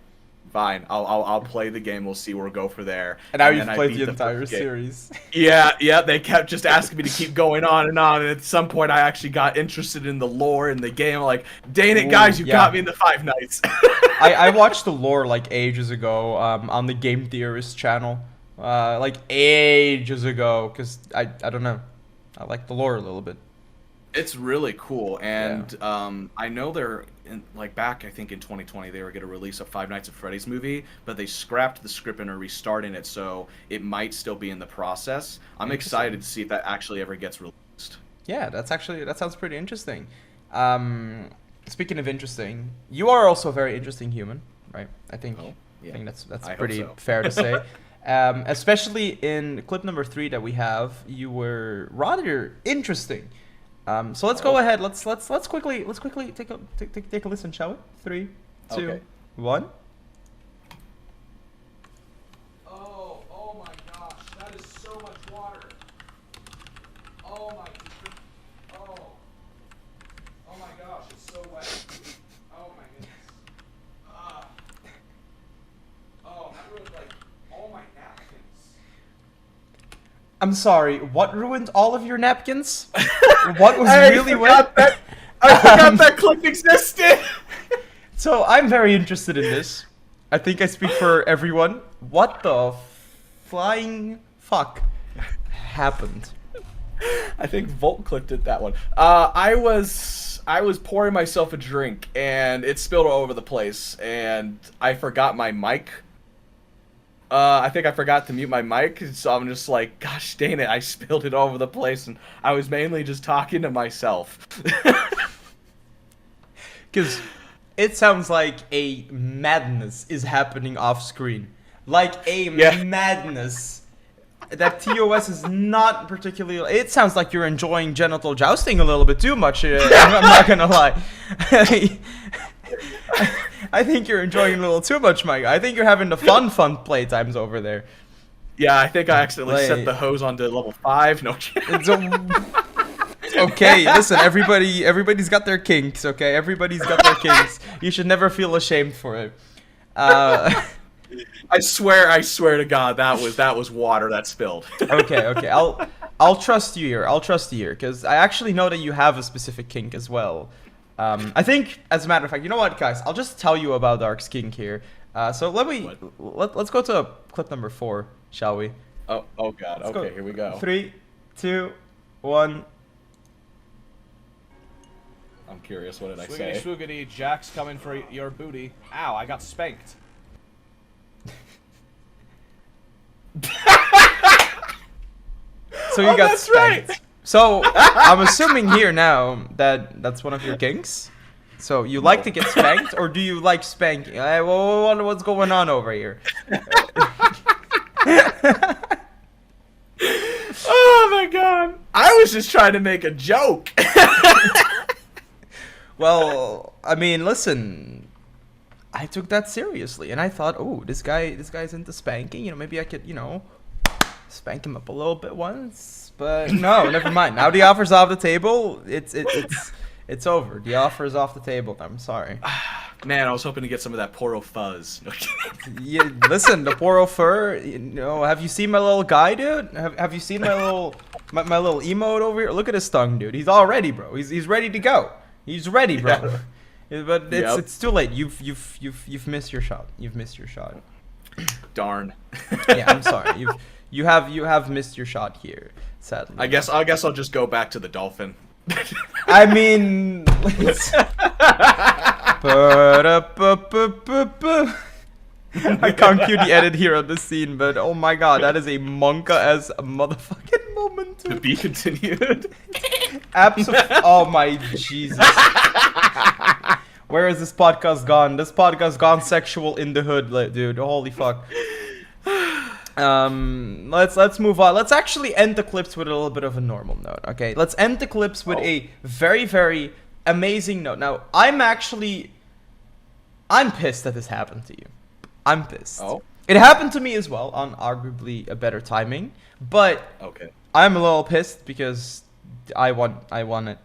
Fine, I'll play the game. We'll see where we'll go for there. And now then you've I played beat the entire first game. series. Yeah. They kept just asking me to keep going on, and at some point, I actually got interested in the lore in the game. I'm like, dang it, guys, you got me in the Five Nights. I watched the lore like ages ago on the Game Theorist channel, like ages ago, because I don't know, I like the lore a little bit. It's really cool, and I know they're back. I think in 2020 they were going to release a Five Nights at Freddy's movie, but they scrapped the script and are restarting it, so it might still be in the process. I'm excited to see if that actually ever gets released. Yeah, that sounds pretty interesting. Speaking of interesting, you are also a very interesting human, right? I think that's I pretty hope so. fair to say. Especially in clip number 3 that we have, you were rather interesting. So let's go ahead. Let's quickly take a listen, shall we? 3, 2, Okay. 1. Oh my gosh, that is so much water. Oh my gosh, it's so wet. Oh my goodness. That ruined all my napkins. I'm sorry. What ruined all of your napkins? What was I really forgot wet? I forgot that clip existed. So I'm very interested in this. I think I speak for everyone. What the flying fuck happened? I think Volt clipped it that one. I was pouring myself a drink and it spilled all over the place, and I forgot my mic. I think I forgot to mute my mic, so I'm just like, gosh dang it, I spilled it all over the place, and I was mainly just talking to myself. Because it sounds like a madness is happening off screen. Like a madness. That TOS is not particularly... It sounds like you're enjoying genital jousting a little bit too much. I'm not gonna lie. I think you're enjoying a little too much, Mike. I think you're having the fun playtimes over there. Yeah, I think I accidentally set the hose onto level 5. No. Okay, listen, everybody's got their kinks, okay? Everybody's got their kinks. You should never feel ashamed for it. I swear to God, that was water that spilled. Okay. I'll trust you here, because I actually know that you have a specific kink as well. I think, as a matter of fact, you know what, guys? I'll just tell you about Dark's kink here. So let's go to clip number 4, shall we? Oh God. Okay, here we go. 3, 2, 1. I'm curious. What did I Swiggity say? swoogity, Jack's coming for your booty. Ow, I got spanked. So you got that's spanked. right. So I'm assuming here now that that's one of your kinks. So you like to get spanked, or do you like spanking? I wonder what's going on over here. Oh my god! I was just trying to make a joke. Well, I mean, listen, I took that seriously, and I thought, oh, this guy's into spanking. You know, maybe I could, spank him up a little bit once. But no, never mind. Now the offer's off the table. It's over. The offer is off the table. I'm sorry. Man, I was hoping to get some of that poro fuzz. Yeah, listen, the poro fur. Have you seen my little guy, dude? Have you seen my little my little emote over here? Look at his tongue, dude. He's all ready, bro. He's ready to go. He's ready, bro. Yeah. But it's too late. You've missed your shot. You've missed your shot. Darn. Yeah, I'm sorry. You have missed your shot here. Sadly. I guess I'll just go back to the dolphin. I mean, I can't cue the edit here on the scene, but oh my god, that is a monka as a motherfucking moment. To be continued. Oh my Jesus. Where is this podcast gone? This podcast gone sexual in the hood, dude. Holy fuck. Let's move on. Let's actually end the clips with a little bit of a normal note. Okay, let's end the clips with a very, very amazing note. Now, I'm pissed that this happened to you. I'm pissed. Oh. It happened to me as well on arguably a better timing, but Okay. I'm a little pissed because I want it.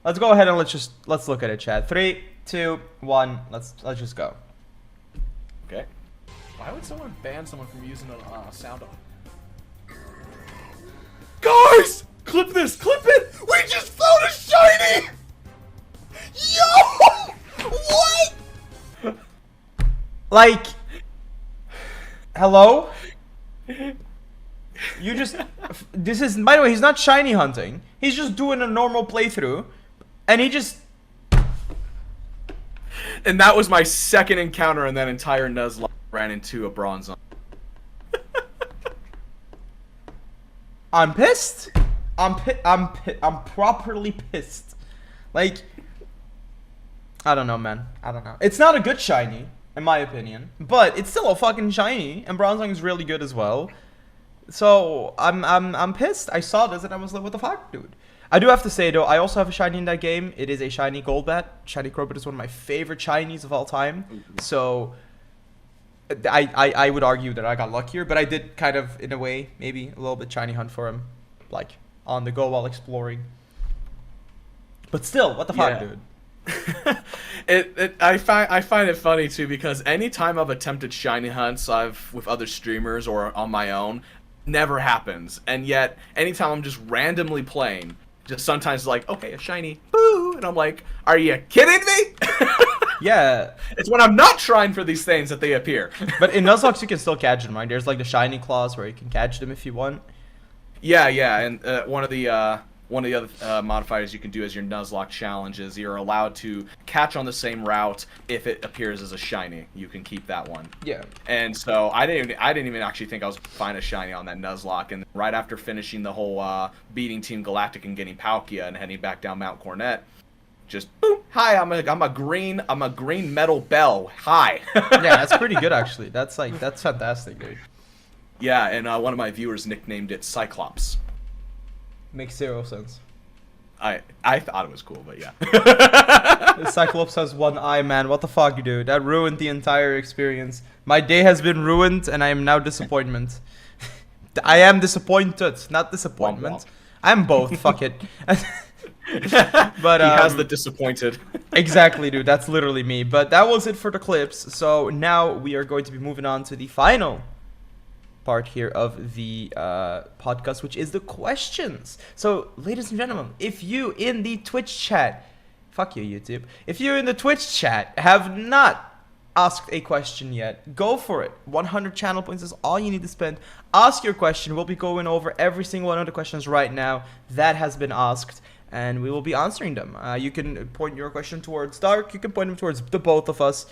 Let's go ahead and let's look at it, chat. 3, 2, 1. Let's just go. Okay. Why would someone ban someone from using a sound? Guys, clip this. Clip it. We just found a shiny. Yo! What? Like, hello? This is, by the way, he's not shiny hunting. He's just doing a normal playthrough. And he just... And that was my second encounter in that entire Nuzlocke. Ran into a bronze on. I'm pissed. I'm properly pissed. Like, I don't know, man. I don't know. It's not a good shiny, in my opinion, but it's still a fucking shiny, and Bronzong is really good as well. So I'm pissed. I saw this and I was like, what the fuck, dude? I do have to say though, I also have a shiny in that game. It is a shiny Golbat. Shiny Crobat is one of my favorite shinies of all time. So I would argue that I got luckier, but I did kind of, in a way, maybe a little bit shiny hunt for him, like on the go while exploring. But still, what the fuck, dude? I find it funny too, because anytime I've attempted shiny hunts with other streamers or on my own, never happens. And yet anytime I'm just randomly playing, just sometimes like, okay, a shiny, boo, and I'm like, are you kidding me? Yeah. It's when I'm not trying for these things that they appear. But in Nuzlocke you can still catch them, right? There's like the shiny claws where you can catch them if you want. Yeah, and one of the other modifiers you can do as your Nuzlocke challenge is you're allowed to catch on the same route if it appears as a shiny. You can keep that one. Yeah. And so I didn't even actually think I was gonna find a shiny on that Nuzlocke. And right after finishing the whole beating Team Galactic and getting Palkia and heading back down Mount Cornet, just boom, hi, I'm a green metal bell. Hi. Yeah, that's pretty good actually. That's fantastic, dude. Yeah, and one of my viewers nicknamed it Cyclops. Makes zero sense. I thought it was cool, but yeah. The Cyclops has one eye, man. What the fuck, dude? That ruined the entire experience. My day has been ruined, and I am now disappointment. I am disappointed, not disappointment. Womp womp. I'm both. Fuck it. But he has the disappointed. Exactly, dude. That's literally me. But that was it for the clips. So now we are going to be moving on to the final part here of the podcast, which is the questions. So, ladies and gentlemen, if you in the Twitch chat, fuck you, YouTube. If you in the Twitch chat have not asked a question yet, go for it. 100 channel points is all you need to spend. Ask your question. We'll be going over every single one of the questions right now that has been asked. and we will be answering them. You can point your question towards Dark, you can point them towards the both of us,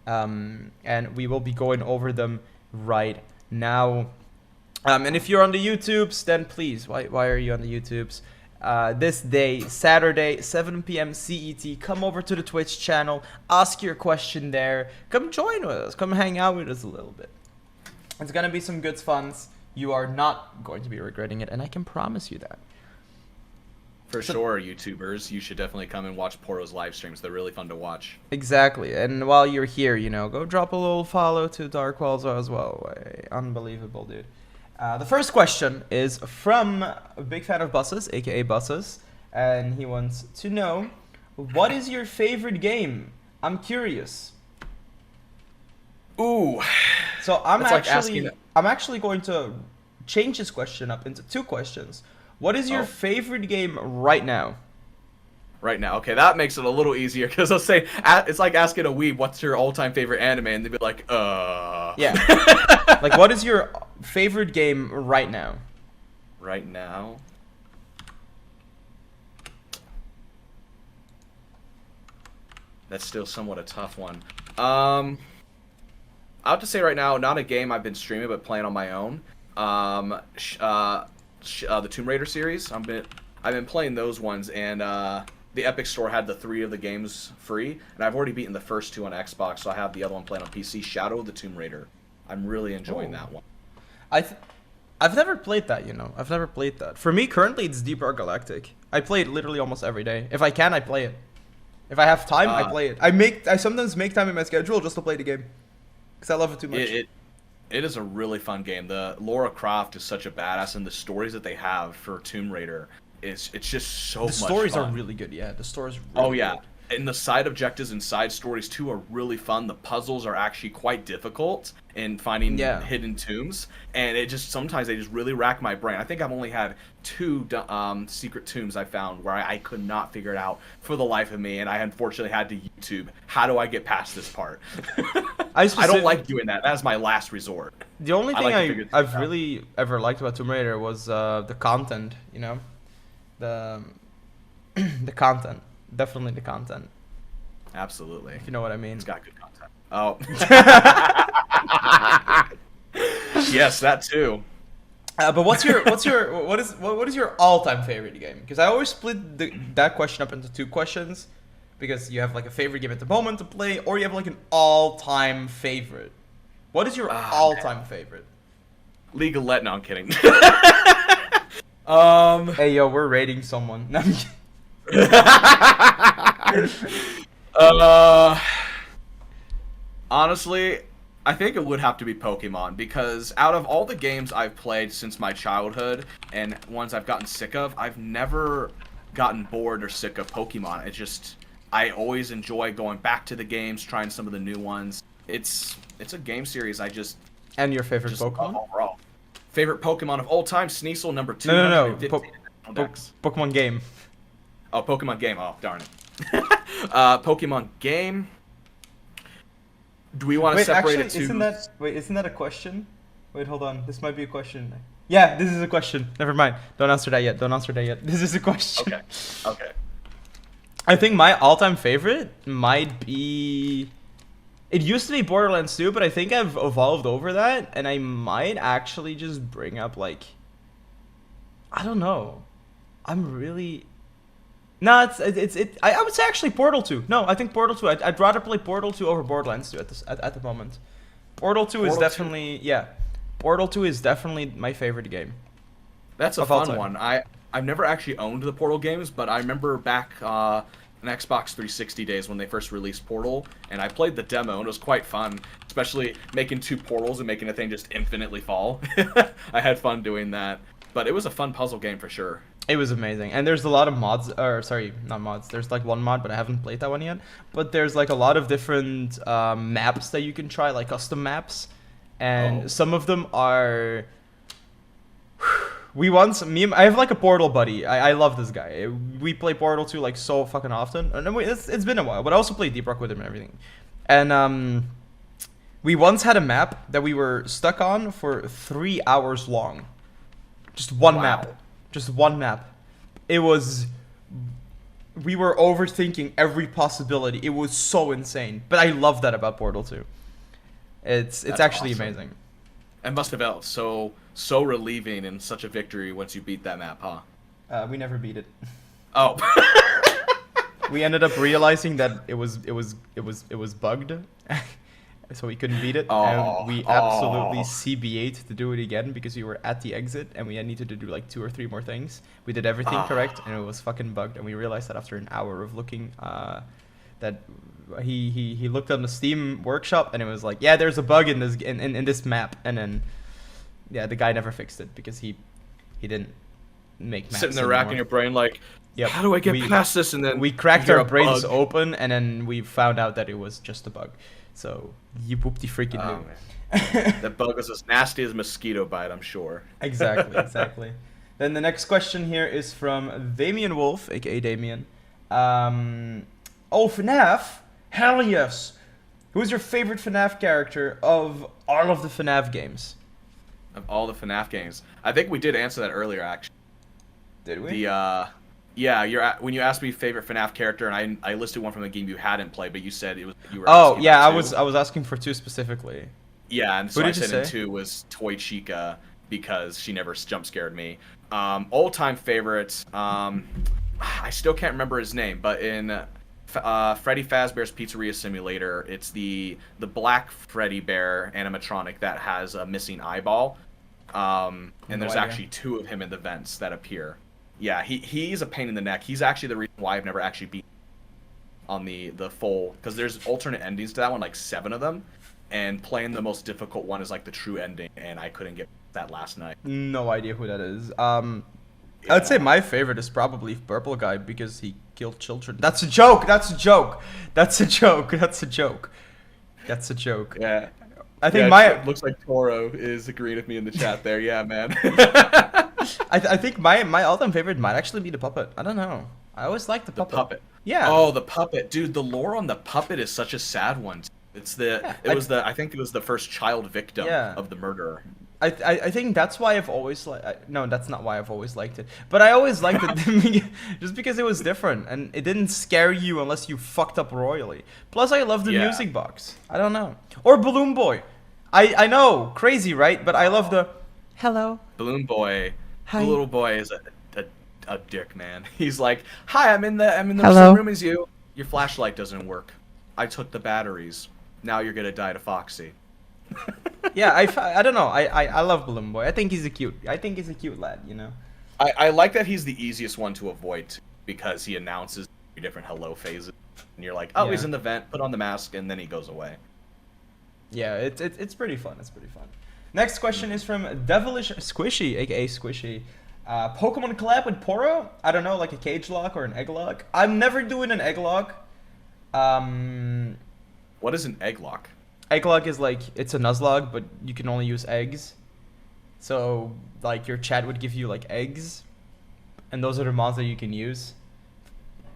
and we will be going over them right now. And if you're on the YouTubes, then please, why are you on the YouTubes? This day, Saturday, 7 p.m. CET, come over to the Twitch channel, ask your question there, come join with us, come hang out with us a little bit. It's gonna be some good funs. You are not going to be regretting it, and I can promise you that. For sure, YouTubers, you should definitely come and watch Poro's live streams. They're really fun to watch. Exactly, and while you're here, you know, go drop a little follow to Darkqualza as well. Unbelievable, dude. The first question is from a big fan of buses, aka Buses, and he wants to know, what is your favorite game? I'm curious. Ooh. So I'm like actually going to change this question up into two questions. What is your favorite game right now? Right now, okay, that makes it a little easier because I'll say it's like asking a weeb, "What's your all-time favorite anime?" and they'd be like, Yeah. Like, what is your favorite game right now? Right now. That's still somewhat a tough one. I have to say right now, not a game I've been streaming, but playing on my own. The Tomb Raider series. I've been playing those ones, and the Epic Store had the 3 of the games free, and I've already beaten the first 2 on Xbox, so I have the other one playing on PC. Shadow of the Tomb Raider. I'm really enjoying that one. I've never played that, you know. I've never played that. For me, currently, it's Deep Rock Galactic. I play it literally almost every day. If I can, I play it. If I have time, I play it. I sometimes make time in my schedule just to play the game, because I love it too much. It is a really fun game. The Lara Croft is such a badass, and the stories that they have for Tomb Raider it's just so much fun. The stories are really good, yeah. The stories really good. Good. And the side objectives and side stories too are really fun. The puzzles are actually quite difficult in finding hidden tombs, and sometimes they just really rack my brain. I think I've only had 2 secret tombs I found where I could not figure it out for the life of me, and I unfortunately had to YouTube, how do I get past this part? I don't like doing that. That's my last resort. The only thing I've really ever liked about Tomb Raider was the content, you know? The content. Definitely the content. Absolutely. If you know what I mean. It's got good content. Oh. Yes, that too. But what is your all-time favorite game? Because I always split that question up into 2 questions, because you have like a favorite game at the moment to play, or you have like an all-time favorite. What is your all-time favorite? League of Legends. No, I'm kidding. Hey yo, we're rating someone. No, I'm kidding. Honestly, I think it would have to be Pokemon, because out of all the games I've played since my childhood and ones I've gotten sick of, I've never gotten bored or sick of Pokemon. I always enjoy going back to the games, trying some of the new ones. It's a game series And your favorite Pokemon? Overall. Favorite Pokemon of all time, Sneasel, number 2. No. Pokemon game. Oh, Pokemon game. Oh, darn it. Pokemon game. Do we want to separate it to... Isn't that a question? Wait, hold on. This might be a question. Yeah, this is a question. Never mind. Don't answer that yet. This is a question. Okay. I think my all-time favorite might be... It used to be Borderlands 2, but I think I've evolved over that, and I might actually just bring up, like... I don't know. I'm really... No, I would say actually Portal 2. No, I think Portal 2. I'd rather play Portal 2 over Borderlands 2 at the moment. Portal 2 is definitely... Yeah. Portal 2 is definitely my favorite game. That's a fun one. I've never actually owned the Portal games, but I remember back in Xbox 360 days when they first released Portal, and I played the demo, and it was quite fun, especially making 2 portals and making a thing just infinitely fall. I had fun doing that, but it was a fun puzzle game for sure. It was amazing, and there's a lot of mods, or sorry, not mods, there's like one mod, but I haven't played that one yet, but there's like a lot of different maps that you can try, like custom maps, and some of them are... I have like a Portal buddy. I love this guy. We play Portal 2 like so fucking often. And it's been a while, but I also play Deep Rock with him and everything. And we once had a map that we were stuck on for 3 hours long. Just one map. Just one map. It was we were overthinking every possibility. It was so insane. But I love that about Portal 2. It's That's actually awesome. amazing. It must have felt so relieving and such a victory once you beat that map, huh? We never beat it. Oh. We ended up realizing that it was bugged, so we couldn't beat it, and we absolutely CBA'd to do it again because we were at the exit and we needed to do like 2 or 3 more things. We did everything correct, and it was fucking bugged. And we realized that after an hour of looking, that he looked on the Steam workshop and it was like, yeah, there's a bug in this map, and then yeah, the guy never fixed it because he didn't make maps Sitting there anymore. racking your brain like, Yep. how do I get past this? And then we cracked you hear our a brains bug. open, and then we found out that it was just a bug. So you whoopty freaking Oh, knew. man. That bug is as nasty as a mosquito bite, I'm sure. Exactly. Then the next question here is from Damien Wolf, aka Damien. FNAF? Hell yes! Who's your favorite FNAF character of all of the FNAF games? Of all the FNAF games, I think we did answer that earlier. Actually, Did we? When you asked me favorite FNAF character, and I listed one from the game you hadn't played, but you said you were. Oh asking yeah, about two. I was asking for 2 specifically. Yeah, and so Who I did you said in say? 2 was Toy Chica because she never jump scared me. All-time favorite, I still can't remember his name, but in Freddy Fazbear's Pizzeria Simulator, it's the black Freddy Bear animatronic that has a missing eyeball. And there's idea. actually 2 of him in the vents that appear. Yeah, he's a pain in the neck. He's actually the reason why I've never actually beat on the full, because there's alternate endings to that one, like 7 of them. And playing the most difficult one is like the true ending, and I couldn't get that last night. No idea who that is. I'd say my favorite is probably Purple Guy because he killed children. That's a joke. That's a joke. That's a joke. That's a joke. That's a joke. Yeah. I think Yeah, my it looks like Toro is agreeing with me in the chat there. Yeah, man. I think my all-time favorite might actually be the puppet. I don't know. I always liked the The puppet. puppet. Yeah. Oh, the puppet, dude. The lore on the puppet is such a sad one. It's I think it was the first child victim Yeah. of the murderer. I think that's why I've always no, that's not why I've always liked it. But I always liked it just because it was different and it didn't scare you unless you fucked up royally. Plus I love the Yeah. music box. I don't know. Or Balloon Boy. I know, crazy, right? But I love the hello. Balloon Boy. Hi. The little boy is a dick, man. He's like, "Hi, I'm in the Hello. same room as you. Your flashlight doesn't work. I took the batteries. Now you're gonna die to Foxy." Yeah, I don't know. I love Balloon Boy. I think he's a cute lad, you know. I like that he's the easiest one to avoid too, because he announces 3 different hello phases, and you're like, "Oh, Yeah. he's in the vent. Put on the mask," and then he goes away. Yeah, it's pretty fun. It's pretty fun. Next question is from Devilish Squishy, aka Squishy. Pokemon collab with Poro? I don't know, like a cage lock or an egg lock. I'm never doing an egg lock. What is an egg lock? Egg lock is like it's a Nuzlocke, but you can only use eggs. So like your chat would give you like eggs, and those are the mons that you can use.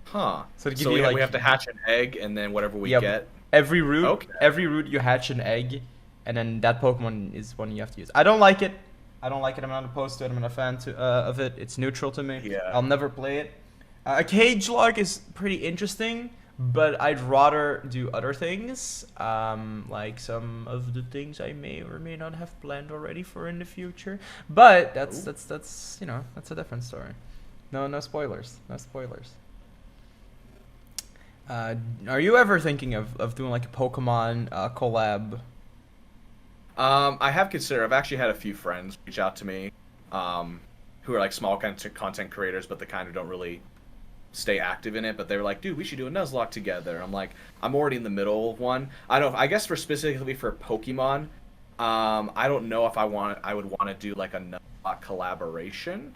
Huh. So to give So you, like- we have to hatch an egg, and then whatever we Yep. get. Every route, Okay. you hatch an egg, and then that Pokemon is one you have to use. I don't like it. I'm not opposed to it. I'm not a fan of it. It's neutral to me. Yeah. I'll never play it. A cage lock is pretty interesting, but I'd rather do other things, like some of the things I may or may not have planned already for in the future. But that's you know, that's a different story. No spoilers. No spoilers. Are you ever thinking of doing like a Pokemon collab? I have considered. I've actually had a few friends reach out to me, who are like small content creators, but they kind of don't really stay active in it. But they were like, "Dude, we should do a Nuzlocke together." I'm like, I'm already in the middle of one. I guess specifically for Pokemon, I don't know if I would want to do like a Nuzlocke collaboration,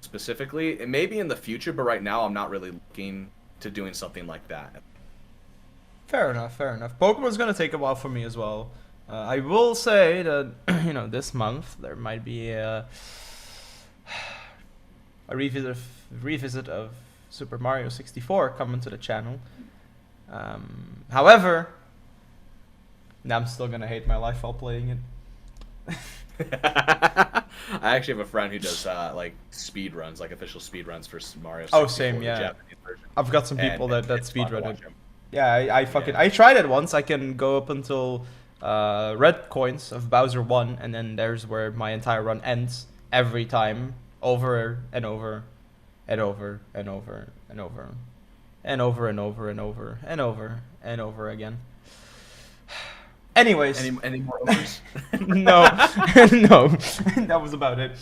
specifically. It may be in the future, but right now I'm not really looking to doing something like that. Fair enough. Pokemon's gonna take a while for me as well. I will say that you know this month there might be a revisit of Super Mario 64 coming to the channel. However, I'm still gonna hate my life while playing it. I actually have a friend who does like speed runs, like official speed runs for Mario 64, Oh, same, the yeah. Japanese version. I've got some people And that it's fun to speedrun watch it. him. Yeah, I fucking Yeah. I tried it once. I can go up until red coins of Bowser 1, and then there's where my entire run ends every time, over and over and over and over and over and over and over and over and over and over again. Anyways, Any more overs? no, no, that was about it.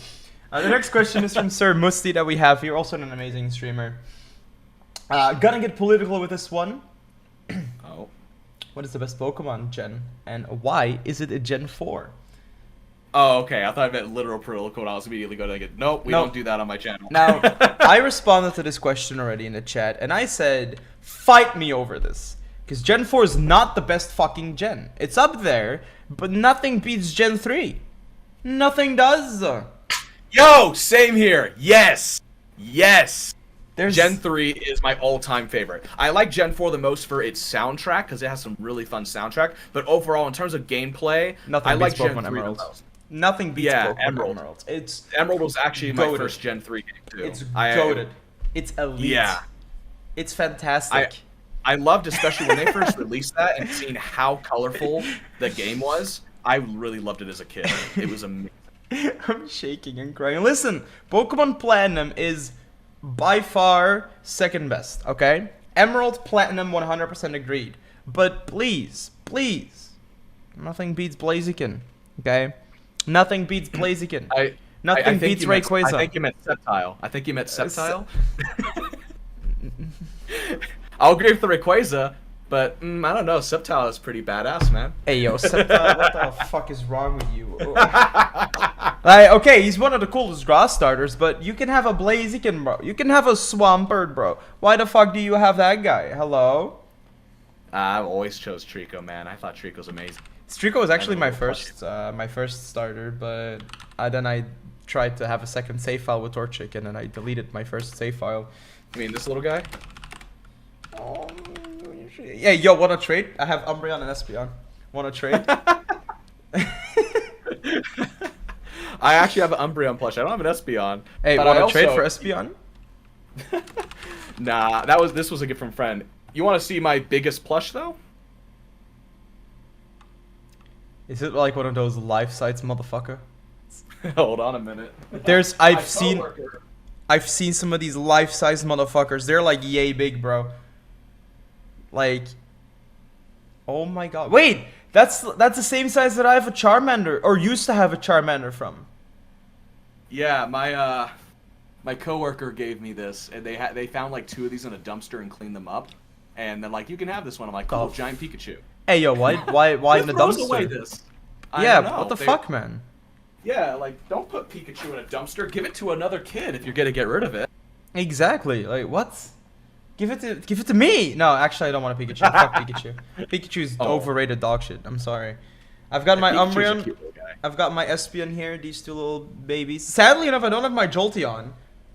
The next question is from Sir Musti that we have here, also an amazing streamer. Gonna get political with this one. Oh. What is the best Pokemon gen, and why is it a Gen 4? Oh, okay. I thought I meant literal political, and I was immediately going to get. Nope, we Nope. don't do that on my channel. Now, I responded to this question already in the chat, and I said, fight me over this. Because Gen 4 is not the best fucking gen. It's up there, but nothing beats Gen 3. Nothing does. Yo, same here. Yes, yes. There's Gen 3 is my all-time favorite. I like Gen 4 the most for its soundtrack because it has some really fun soundtrack. But overall, in terms of gameplay, Nothing I like beats Gen Pokemon 3 the Emeralds. most. Nothing beats Yeah, Pokemon Emerald. Emeralds. It's Emerald was actually my Goated. first Gen 3 game too. it's goated. It's elite. Yeah. It's fantastic. I loved, especially when they first released that and seeing how colorful the game was. I really loved it as a kid. It was amazing. I'm shaking and crying. Listen, Pokemon Platinum is by far second best, okay? Emerald, Platinum, 100% agreed. But please, please, nothing beats Blaziken, okay? Nothing beats Blaziken. Nothing I think beats you meant- Rayquaza. I think you meant Sceptile. I think you meant Sceptile. I'll agree with the Rayquaza, but I don't know. Sceptile is pretty badass, man. Hey, yo, Sceptile, what the fuck is wrong with you? Like, okay, he's one of the coolest grass starters, but you can have a Blaziken, bro. You can have a Swampert, bro. Why the fuck do you have that guy? Hello? I always chose Trico, man. I thought Trico's amazing. Trico was actually my Everyone first starter, but then I tried to have a second save file with Torchic, and then I deleted my first save file. I mean, this little guy. Yeah, yo, wanna trade? I have Umbreon and Espeon. Wanna trade? I actually have an Umbreon plush. I don't have an Espeon. Hey, but wanna I trade also- for Espeon? Nah, this was a gift from a friend. You want to see my biggest plush though? Is it like one of those life-size motherfucker? Hold on a minute. There's My I've seen coworker- some of these life-size motherfuckers. They're like yay big, bro. Like, oh my god. Wait, that's the same size that I have a Charmander, or used to have a Charmander from. Yeah, my coworker gave me this, and they found like 2 of these in a dumpster and cleaned them up, and then like you can have this one. I'm like, cool, Oh. giant Pikachu. Hey yo, why in the Who throws dumpster? away this? I Yeah, don't know. what the They- fuck, man? Yeah, like don't put Pikachu in a dumpster. Give it to another kid if you're gonna get rid of it. Exactly. Like what? Give it to me. No, actually, I don't want a Pikachu. Fuck Pikachu. Pikachu's Oh. overrated dog shit. I'm sorry. I've got my Pikachu's a Umbreon. cute little guy. I've got my Espeon here. These 2 little babies. Sadly enough, I don't have my Jolteon.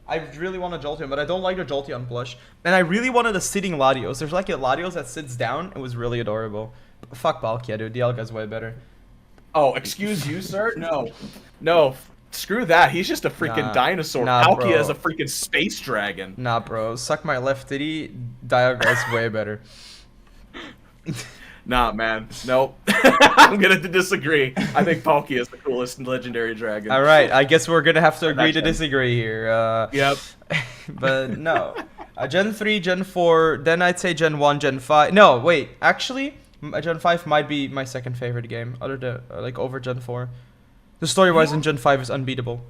I really want a Jolteon, but I don't like the Jolteon plush. And I really wanted a sitting Latios. There's like a Latios that sits down. It was really adorable. Fuck Palkia, dude. The Alga's way better. Oh, excuse you, sir? No. Screw that. He's just a freaking Nah. dinosaur. Nah, Palkia bro. is a freaking space dragon. Nah, bro. Suck my left titty. Dialga's way better. Nah, man. Nope. I'm gonna disagree. I think Palkia is the coolest legendary dragon. All right. I guess we're gonna have to agree to That's him. disagree here. Yep. But no. Gen 3, Gen 4, then I'd say Gen 1, Gen 5. No, wait. Actually, Gen 5 might be my second favorite game, other than like over Gen 4. The story-wise in Gen 5 is unbeatable.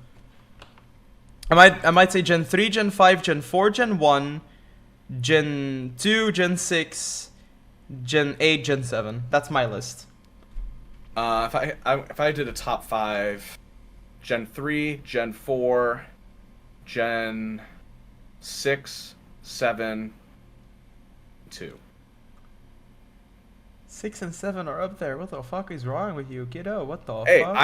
I might say Gen 3, Gen 5, Gen 4, Gen 1, Gen 2, Gen 6, Gen 8, Gen 7. That's my list. If I did a top 5, Gen 3, Gen 4, Gen 6, 7, 2. 6 and 7 are up there. What the fuck is wrong with you, kiddo? What the Hey, fuck?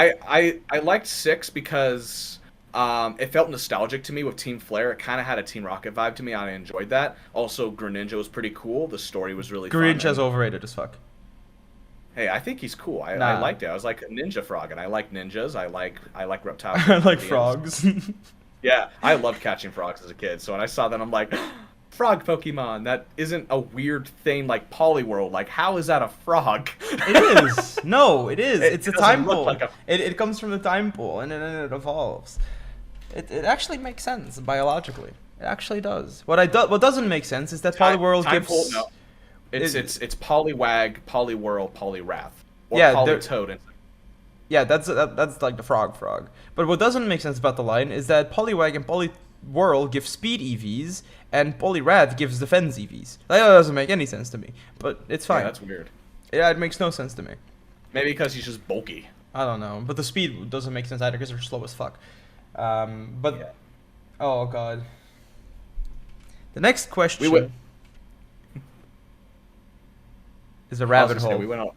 I liked 6 because it felt nostalgic to me with Team Flare. It kind of had a Team Rocket vibe to me. I enjoyed that. Also, Greninja was pretty cool. The story was really fun. Greninja's overrated as fuck. Hey, I think he's cool. I Nah. liked it. I was like a ninja frog, and I like ninjas. I like reptiles. I like amphibians. frogs. Yeah, I loved catching frogs as a kid. So when I saw that, I'm like, frog Pokemon. That isn't a weird thing like Poliwhirl. Like, how is that a frog? It is. No, it is. It's a doesn't time look pool. like a- It comes from the time pool, and it evolves. It actually makes sense biologically. It actually does. What doesn't make sense is that Poliwhirl Time gives. pool, no. It's Poliwag, Poliwhirl, Poliwrath, or Yeah, they're- Politoad. And Yeah, that's like the frog. But what doesn't make sense about the line is that Poliwag and Poliwhirl give speed EVs, and Poliwrath gives defense EVs. That doesn't make any sense to me, but it's fine. yeah, that's weird. Yeah, it makes no sense to me. Maybe because he's just bulky. I don't know, but the speed doesn't make sense either because they're slow as fuck. But Yeah. oh god, the next question went- is a I was rabbit gonna say, hole. we went on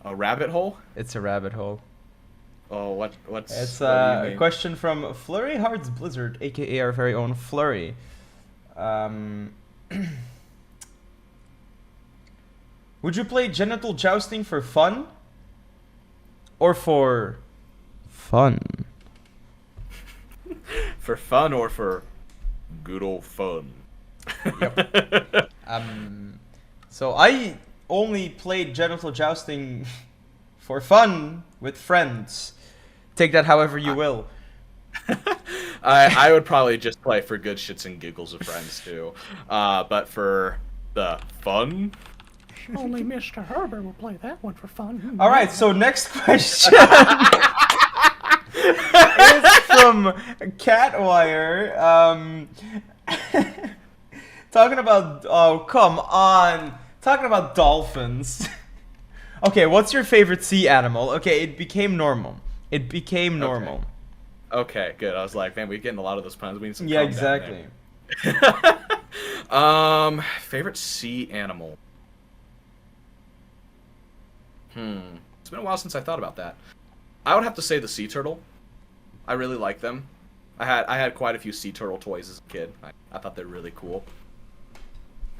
a rabbit hole. It's a rabbit hole. Oh, what's? It's what do you a mean? question from Flurry Hearts Blizzard, aka our very own Flurry. Would you play genital jousting for fun or for fun? For fun or for good old fun? Yep. So I only played genital jousting for fun with friends. Take that however you will. I would probably just play for good shits and giggles with friends too. But for the fun, Only Mr. Herbert will play that one for fun. All right, so next question is from Catwire. Talking about come on, talking about dolphins. Okay, what's your favorite sea animal? Okay, it became normal. It became normal. okay, good. I was like, man, we're getting a lot of those puns. We need some. Yeah, calm down exactly. there. Favorite sea animal. It's been a while since I thought about that. I would have to say the sea turtle. I really like them. I had quite a few sea turtle toys as a kid. I thought they're really cool.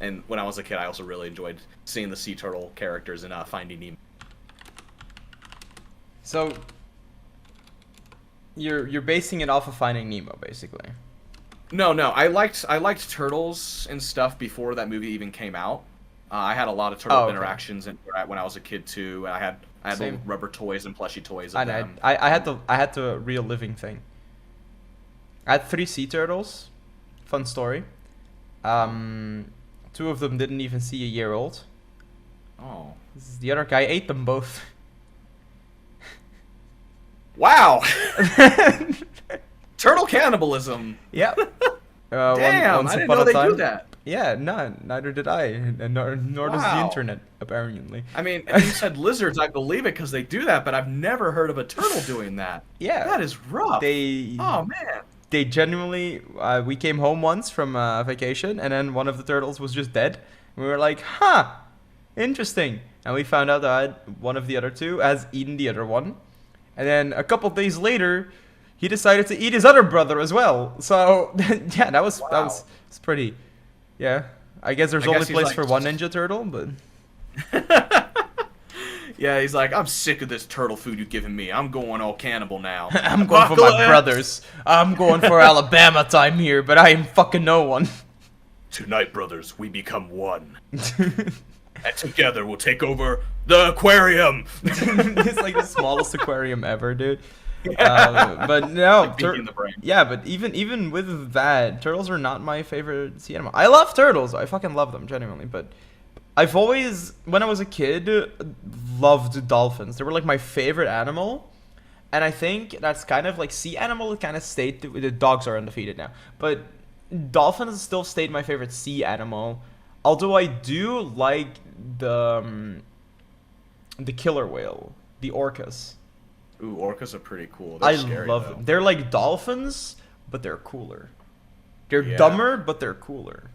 And when I was a kid, I also really enjoyed seeing the sea turtle characters in Finding Nemo. So you're basing it off of Finding Nemo, basically. No, I liked turtles and stuff before that movie even came out. I had a lot of turtle Oh, okay. interactions when I was a kid too. I had Same. little rubber toys and plushy toys I of know. them. I had the real living thing. I had 3 sea turtles. Fun story. 2 of them didn't even see a year old. Oh. The other guy ate them both. Wow! Turtle cannibalism. Yep. Damn, once I didn't upon know a they time. do that. Yeah, neither did I, and nor does the Wow. internet, apparently. I mean, if you said lizards, I believe it because they do that, but I've never heard of a turtle doing that. Yeah. That is rough. They Oh man. they genuinely we came home once from vacation, and then one of the turtles was just dead. We were like, huh, interesting. And we found out that one of the other 2 has eaten the other one, and then a couple days later he decided to eat his other brother as well. So yeah, that was it's pretty. Yeah, I guess there's I only guess he's place like- for one Ninja Turtle, but Yeah, he's like, I'm sick of this turtle food you're giving me. I'm going all cannibal now. I'm going for my Apocalypse! brothers. I'm going for Alabama time here, but I am fucking no one. Tonight, brothers, we become one. And together we'll take over the aquarium. It's like the smallest aquarium ever, dude. But no, Like Pinky in the Brain. yeah, but even with that, turtles are not my favorite sea animal. I love turtles. I fucking love them, genuinely. But I've always, when I was a kid, loved dolphins. They were like my favorite animal. And I think that's kind of like sea animal. It kind of stayed. The dogs are undefeated now, but dolphins still stayed my favorite sea animal. Although I do like the killer whale, the orcas. Ooh, orcas are pretty cool. They're I scary, love though. them. They're like dolphins, but they're cooler. They're Yeah. dumber, but they're cooler.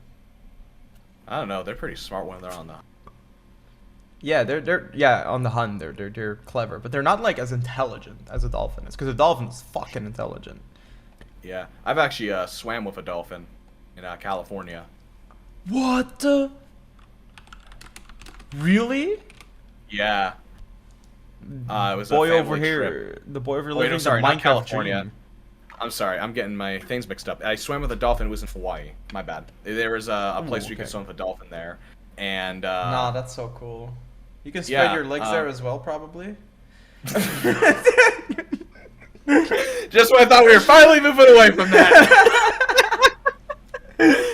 I don't know. They're pretty smart when they're on the. Yeah, they're on the hunt. They're clever, but they're not like as intelligent as a dolphin is, because a dolphin is fucking intelligent. Yeah, I've actually swam with a dolphin in California. What? Really? Yeah, It was boy a over family here, trip. the boy over Oh, wait, living I'm sorry, the not Minecraft California. dream. I'm sorry, I'm getting my things mixed up. I swam with a dolphin. It was in Hawaii. My bad. There was a place where you could okay. swim with a dolphin there, and Nah, that's so cool. You can spread yeah, your legs there as well, probably. just when I thought we were finally moving away from that.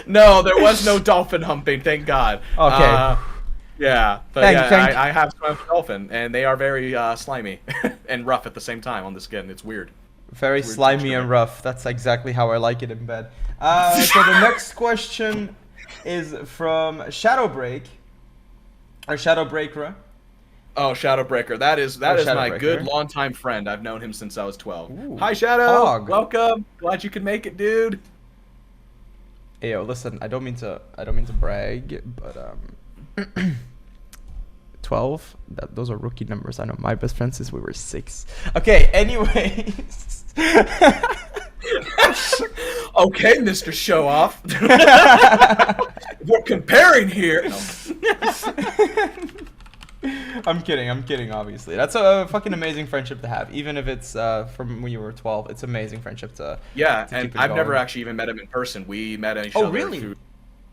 No, there was no dolphin humping. Thank God. Okay. Yeah, but Thank- yeah, thank- I have swum with a dolphin, and they are very slimy and rough at the same time on the skin. It's weird. Very Weird slimy texture, and man. rough. That's exactly how I like it in bed. So the next question is from Shadowbreak. Or Shadowbreaker. Oh, Shadowbreaker. That is my Shadowbreaker. good longtime friend. I've known him since I was 12. Ooh, Hi, Shadow. Hog. Welcome. Glad you could make it, dude. Hey, yo, listen, I don't mean to brag, but 12. Those are rookie numbers. I know my best friend since we were 6. Okay. Anyways. Okay, Mr. Show Off. We're comparing here. No. I'm kidding, obviously. That's a fucking amazing friendship to have. Even if it's from when you were 12, it's amazing friendship to Yeah, to and keep it I've never going. actually even met him in person. We met each Oh, other really? through.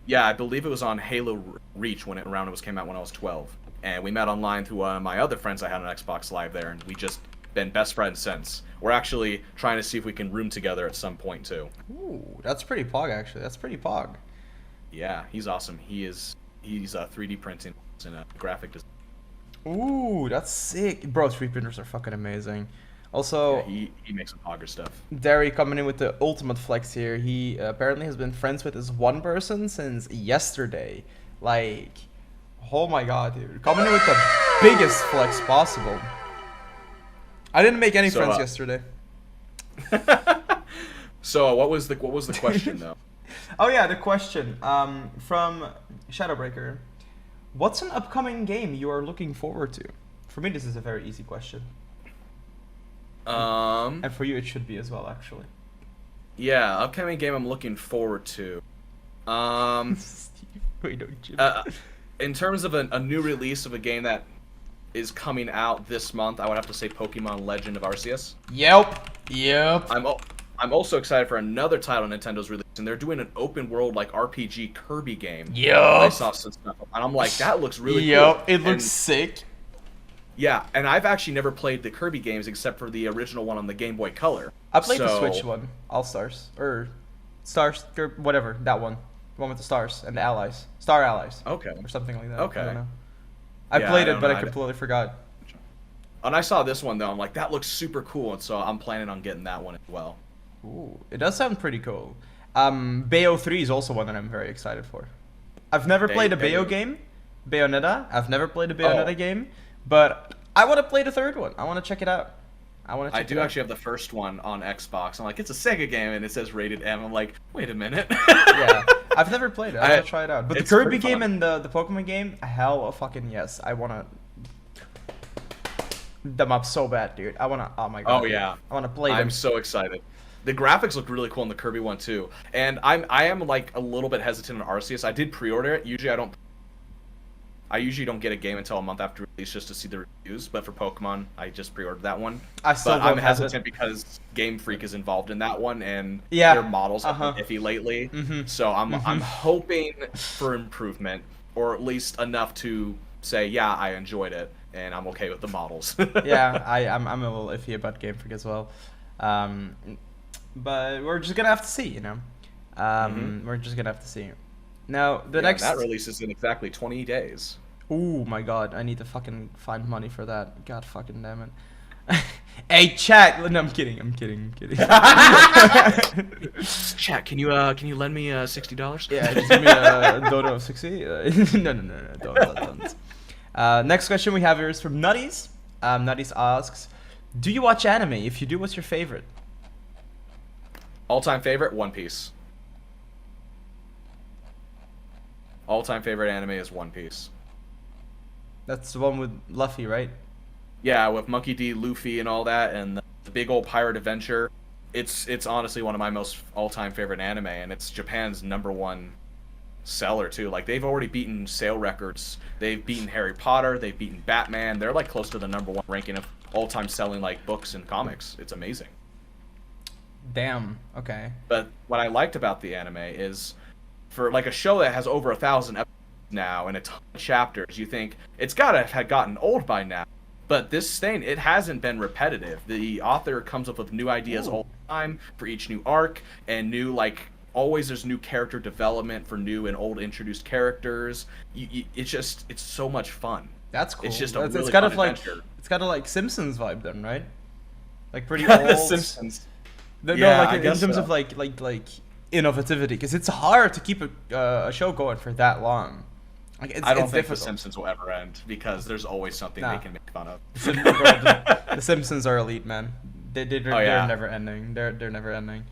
Yeah, I believe it was on Halo Reach when it came out when I was 12, and we met online through one of my other friends I had on Xbox Live there, and we just been best friends since. We're actually trying to see if we can room together at some point too. Ooh, that's pretty pog, actually. That's pretty pog. Yeah, he's awesome. He's 3D printing and graphic design. Ooh, that's sick. Bro, 3D printers are fucking amazing. Also, Yeah, he makes some pogger stuff. Derry coming in with the ultimate flex here. He apparently has been friends with this one person since yesterday. Like, oh my god, dude. Coming in with the biggest flex possible. I didn't make any So, friends yesterday. So what was the question though? Oh yeah, the question from Shadowbreaker. What's an upcoming game you are looking forward to? For me, this is a very easy question. And for you, it should be as well, actually. Yeah, upcoming game I'm looking forward to. Steve, wait, don't you? In terms of a new release of a game that is coming out this month, I would have to say Pokemon Legend of Arceus. Yep. I'm also excited for another title Nintendo's releasing. They're doing an open world like RPG Kirby game. I Yup. saw some stuff, and I'm like, that looks really cool. Yup. It looks And- sick. Yeah, and I've actually never played the Kirby games except for the original one on the Game Boy Color. I played the So- Switch one, All Stars or Stars, or whatever that one, the one with the stars and the allies, Star Allies, Okay. or something like that. Okay. I don't know. I Yeah, played I it, don't but know. I completely forgot. And I saw this one though. I'm like, that looks super cool, and so I'm planning on getting that one as well. Ooh, it does sound pretty cool. Bayo 3 is also one that I'm very excited for. I've never played a Bayo game, Bayonetta. I've never played a Bayonetta Oh. game, but I want to play the third one. I want to check it out. I do actually have the first one on Xbox. I'm like, it's a Sega game, and it says rated M. I'm like, wait a minute. Yeah, I've never played it. I want I- to try it out. But the it's Kirby pretty game fun. and the Pokemon game, hell fucking yes. I want to them up so bad, dude. I want to. Oh my god. Oh, dude. yeah. I want to play them. I'm so excited. The graphics look really cool in the Kirby one too, and I am like a little bit hesitant on Arceus. I did pre-order it. I usually don't get a game until a month after release just to see the reviews. But for Pokemon, I just pre-ordered that one. I still But don't I'm have hesitant it. because Game Freak is involved in that one, and Yeah, their models have been iffy lately. So I'm hoping for improvement, or at least enough to say, yeah, I enjoyed it, and I'm okay with the models. Yeah, I'm a little iffy about Game Freak as well. But we're just gonna have to see, you know. We're just gonna have to see. Now the Yeah, next. that releases in exactly 20 days. Ooh my god, I need to fucking find money for that. God fucking damn it. Hey chat. No, I'm kidding. Chat, can you lend me $60? Yeah, just give me a dodo of 60. No, don't. Next question we have here is from Nutties. Nutties asks, do you watch anime? If you do, what's your favorite? All-time favorite, One Piece. All-time favorite anime is One Piece. That's the one with Luffy, right? Yeah, with Monkey D, Luffy, and all that, and the big old pirate adventure. It's honestly one of my most all-time favorite anime, and it's Japan's #1 seller too. Like they've already beaten sale records. They've beaten Harry Potter. They've beaten Batman. They're like close to the #1 ranking of all-time selling like books and comics. It's amazing. Damn. Okay. But what I liked about the anime is, for like a show that has over 1,000 episodes now and a ton of chapters, you think it's gotta have gotten old by now. But this thing, it hasn't been repetitive. The author comes up with new ideas all the time for each new arc, and new, like, always there's new character development for new and old introduced characters. It's so much fun. That's cool. It's just a really it's kind fun of like adventure. it's kind of like Simpsons vibe then, right? Like pretty old. The Simpsons. No, Yeah, like I in guess terms so. of like innovativity, because it's hard to keep a show going for that long. Like it's, I don't it's think difficult. The Simpsons will ever end because there's always something Nah. they can make fun of. The Simpsons are elite, man. They're yeah. never ending. They're never ending.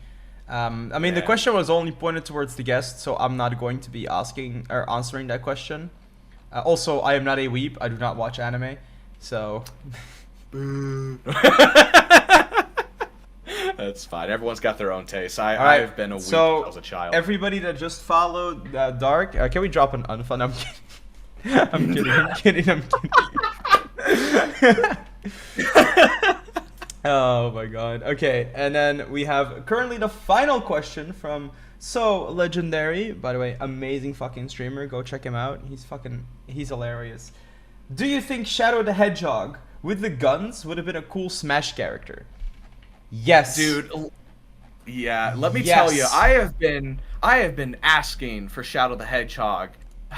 I mean, the Yeah. question was only pointed towards the guest, so I'm not going to be asking or answering that question. Also, I am not a weeb. I do not watch anime, so. That's fine. Everyone's got their own taste. All right, I've been a weeb so since I was a child. everybody that just followed Dark, can we drop an unfun? I'm kidding. I'm kidding. Oh my god. Okay, and then we have currently the final question from So Legendary. By the way, amazing fucking streamer. Go check him out. He's hilarious. Do you think Shadow the Hedgehog with the guns would have been a cool Smash character? Yes. Dude, yeah, let me Yes. tell you, I have been asking for Shadow the Hedgehog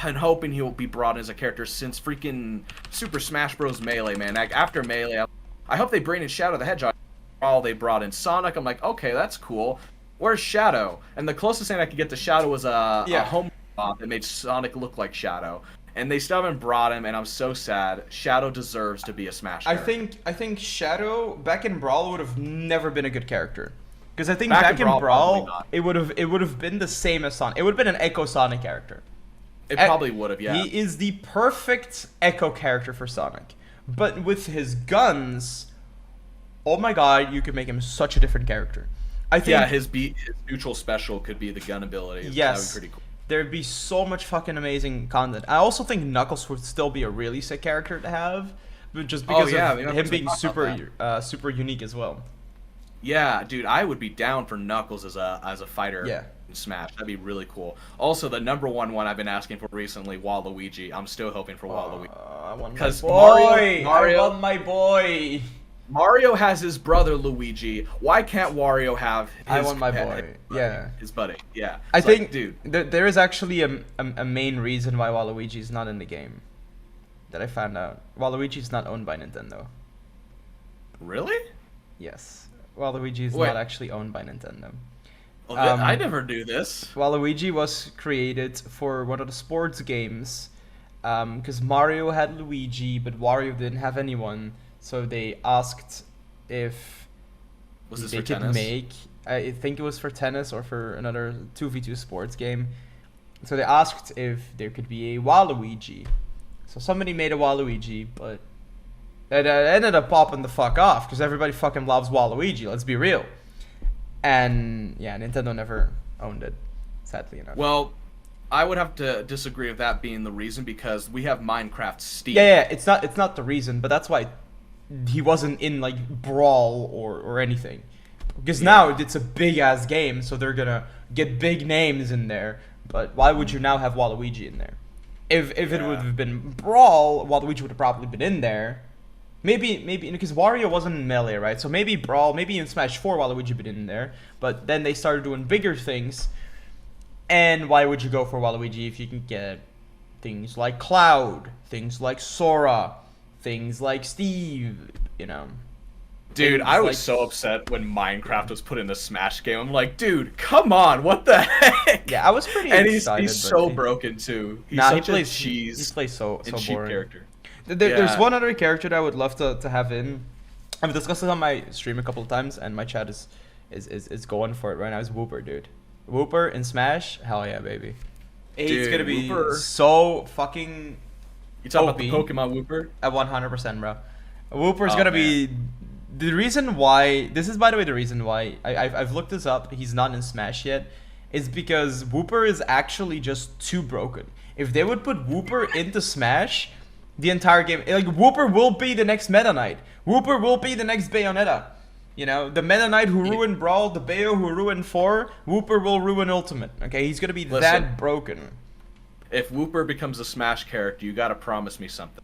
and hoping he will be brought in as a character since freaking Super Smash Bros. Melee, man. Like, after Melee, I hope they bring in Shadow the Hedgehog. While they brought in Sonic, I'm like, okay, that's cool. Where's Shadow? And the closest thing I could get to Shadow was a home bot that made Sonic look like Shadow. And they still haven't brought him, and I'm so sad. Shadow deserves to be a Smash character. I think Shadow back in Brawl would have never been a good character, because I think Back back in in Brawl, probably Brawl not. it would have been the same as Sonic. It would have been an Echo Sonic character. It probably would have, yeah. He is the perfect Echo character for Sonic, but with his guns, oh my god, you could make him such a different character. I think Yeah, his neutral special could be the gun ability. yes, That would be pretty cool. there'd be so much fucking amazing content. I also think Knuckles would still be a really sick character to have, but just because yeah, of we never him being talked about super super unique as well. Yeah, dude, I would be down for Knuckles as a fighter Yeah. in Smash. That'd be really cool. Also, the #1 one I've been asking for recently, Waluigi. I'm still hoping for Waluigi. I want my 'Cause boy. Mario- I want my boy. Mario has his brother Luigi. Why can't Wario have his I want my pet- boy. Yeah. his buddy? Yeah. I It's like, think, dude. there is actually a main reason why Waluigi is not in the game that I found out. Waluigi is not owned by Nintendo. Really? Yes. Waluigi is Wait. not actually owned by Nintendo. Well, Um, I never knew this. Waluigi was created for one of the sports games, because Mario had Luigi, but Wario didn't have anyone. So they asked if Was this they for could tennis? make. I think it was for tennis or for another 2v2 sports game. So they asked if there could be a Waluigi. So somebody made a Waluigi, but it ended up popping the fuck off because everybody fucking loves Waluigi. Let's be real. And yeah, Nintendo never owned it, sadly enough. Well, I would have to disagree with that being the reason because we have Minecraft Steve. yeah, it's not the reason, but that's why he wasn't in like Brawl or anything. Because now it's a big ass game, so they're gonna get big names in there. But why would you now have Waluigi in there? If it Yeah. would have been Brawl, Waluigi would have probably been in there. Maybe because Wario wasn't in Melee, right? So maybe Brawl, maybe in Smash 4 Waluigi would be in there. But then they started doing bigger things. And why would you go for Waluigi if you can get things like Cloud, things like Sora, things like Steve, you know? Dude, Things I was like- so upset when Minecraft was put in the Smash game. I'm like, dude, come on, what the heck? Yeah, I was pretty And excited. he's but so he- broken too. He's Nah, such he plays a cheese He plays so and cheap boring. character. There's Yeah. one other character that I would love to have in. I've discussed it on my stream a couple of times, and my chat is going for it right now. Is Wooper, dude. Wooper in Smash, hell yeah, baby. It's Dude, gonna be Wooper- so fucking You talking about the OP. Pokemon Wooper? at 100%, bro. Wooper's Oh, gonna be the reason why. This is, by the way, the reason why I've looked this up. He's not in Smash yet. is because Wooper is actually just too broken. If they would put Wooper into Smash, the entire game, like, Wooper will be the next Meta Knight. Wooper will be the next Bayonetta. You know, the Meta Knight who ruined Brawl, the Bayo who ruined 4, Wooper will ruin Ultimate. Okay, he's gonna be that broken. If Wooper becomes a Smash character, you gotta promise me something.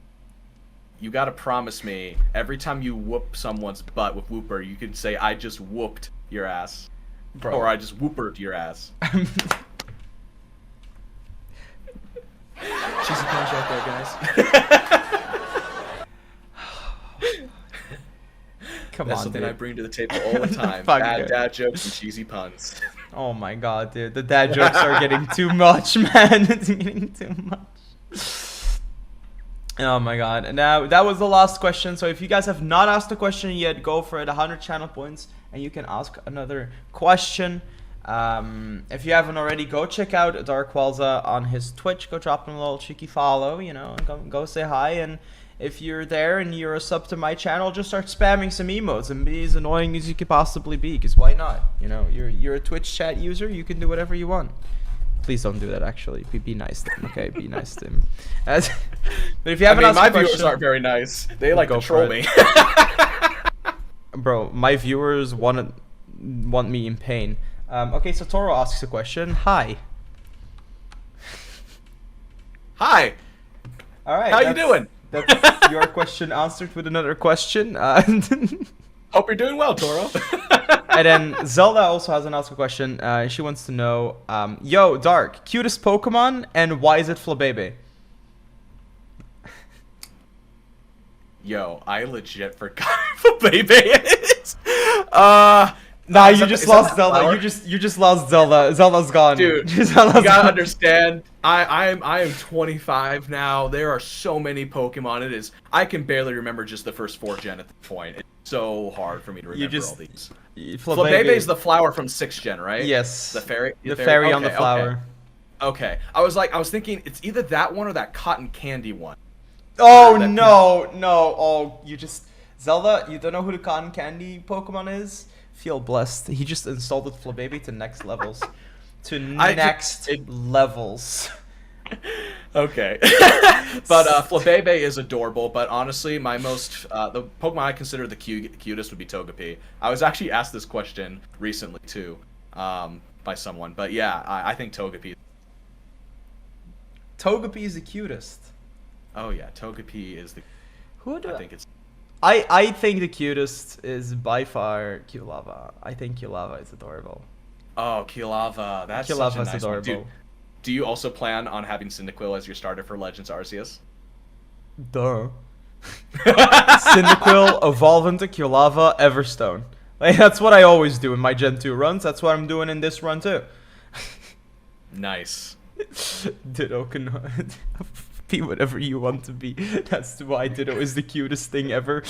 You gotta promise me every time you whoop someone's butt with Wooper, you can say, I just whooped your ass. Bro. Or I just whoopered your ass. Cheesy punch right there, guys. Come That's on, something dude. I bring to the table all the time. Fuck Bad it. dad jokes and cheesy puns. Oh my god, dude. The dad jokes are getting too much, man. It's getting too much. Oh my god. Now, that was the last question. So if you guys have not asked a question yet, go for it. 100 channel points and you can ask another question. If you haven't already, go check out Darkqualza on his Twitch. Go drop him a little cheeky follow, you know, go say hi. And if you're there and you're a sub to my channel, just start spamming some emotes and be as annoying as you could possibly be, because why not? You know, you're a Twitch chat user, you can do whatever you want. Please don't do that, actually. Be nice to him, okay? Be nice to him. But if you haven't asked my a question, viewers aren't very nice. They like to troll me. Bro, my viewers want me in pain. Okay, so Toro asks a question. Hi. Hi. All right. How you doing? That's your question answered with another question. Hope you're doing well, Toro. And then Zelda also has an ask a question. She wants to know, yo, Dark, cutest Pokemon, and why is it Flabebe? Yo, I legit forgot what baby is. Nah, you that- just is that lost the Zelda. flower? You just lost Zelda. Zelda's gone. Dude, Zelda's you gotta gone. understand. I am 25 now. There are so many Pokemon. It is. I can barely remember just the first 4 gen at this point. It's so hard for me to remember all these. Flabebe is the flower from 6th gen, right? Yes. The fairy. The fairy on the Okay, flower. Okay. I was thinking it's either that one or that cotton candy one. Oh That- no. Oh, you just Zelda. You don't know who the cotton candy Pokemon is? Feel blessed. He just installed it Flabebe to next levels. Levels. Okay. But Flabebe is adorable, but honestly, my most the Pokemon I consider the cutest would be Togepi. I was actually asked this question recently too, by someone, but yeah, I think Togepi. Togepi is the cutest. Oh yeah, Togepi is the. Who do I think it's. I think the cutest is by far Kilava. I think Kilava is adorable. Oh, Kilava. That's such a Kilava's nice one. adorable. Do you also plan on having Cyndaquil as your starter for Legends Arceus? Duh. Cyndaquil, evolve into Kilava, Everstone. Like, that's what I always do in my Gen 2 runs. That's what I'm doing in this run too. Nice. Ditto can be whatever you want to be. That's why Ditto is the cutest thing ever.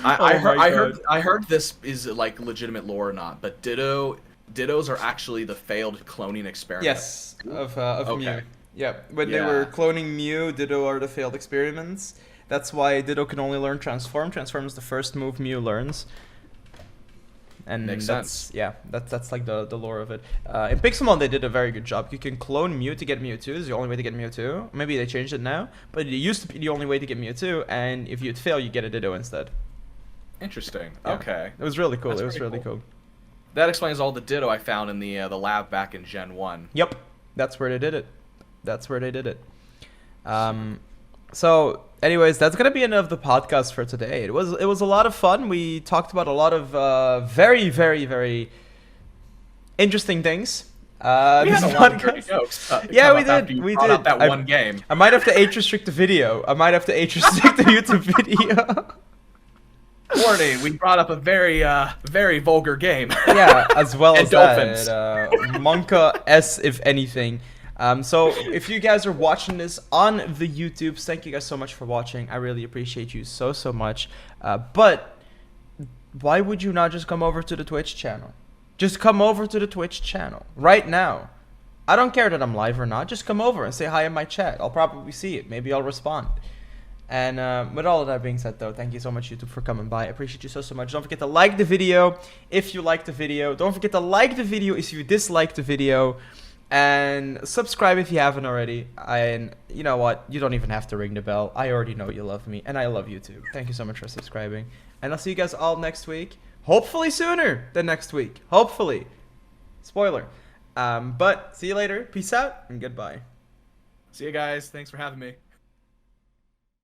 I heard this is like legitimate lore or not, but Dittos are actually the failed cloning experiment. Yes, of Mew. Okay. Yeah, when they Yeah. were cloning Mew, Ditto are the failed experiments. That's why Ditto can only learn Transform. Transform is the first move Mew learns. And Makes that's sense. yeah, that's like the lore of it. In Pixelmon they did a very good job. You can clone Mew to get Mewtwo. Is the only way to get Mewtwo. Maybe they changed it now, but it used to be the only way to get Mewtwo. And if you'd fail, you get a Ditto instead. Interesting. Yeah. Okay. It was really cool. That's It was pretty really cool. cool. That explains all the Ditto I found in the lab back in Gen 1. Yep, that's where they did it. That's where they did it. So, anyways, that's gonna be enough of the podcast for today. It was a lot of fun. We talked about a lot of very, very, very interesting things. We had This a lot of dirty podcast- jokes. Yeah, come we up after did. you We brought did. up that one game. I might have to age restrict the video. I might have to age restrict the YouTube video. Warning, we brought up a very, very vulgar game. Yeah, as well And as Dolphins. that. Monka S, if anything. So if you guys are watching this on the YouTubes, thank you guys so much for watching. I really appreciate you so much. But why would you not just come over to the Twitch channel? Just come over to the Twitch channel right now. I don't care that I'm live or not. Just come over and say hi in my chat. I'll probably see it. Maybe I'll respond. And with all of that being said, though, thank you so much, YouTube, for coming by. I appreciate you so much. Don't forget to like the video if you liked the video. Don't forget to like the video if you disliked the video. And subscribe if you haven't already. And you know what? You don't even have to ring the bell. I already know you love me, and I love you too. Thank you so much for subscribing. And I'll see you guys all next week. Hopefully sooner than next week. Hopefully. Spoiler. But see you later. Peace out and goodbye. See you guys. Thanks for having me.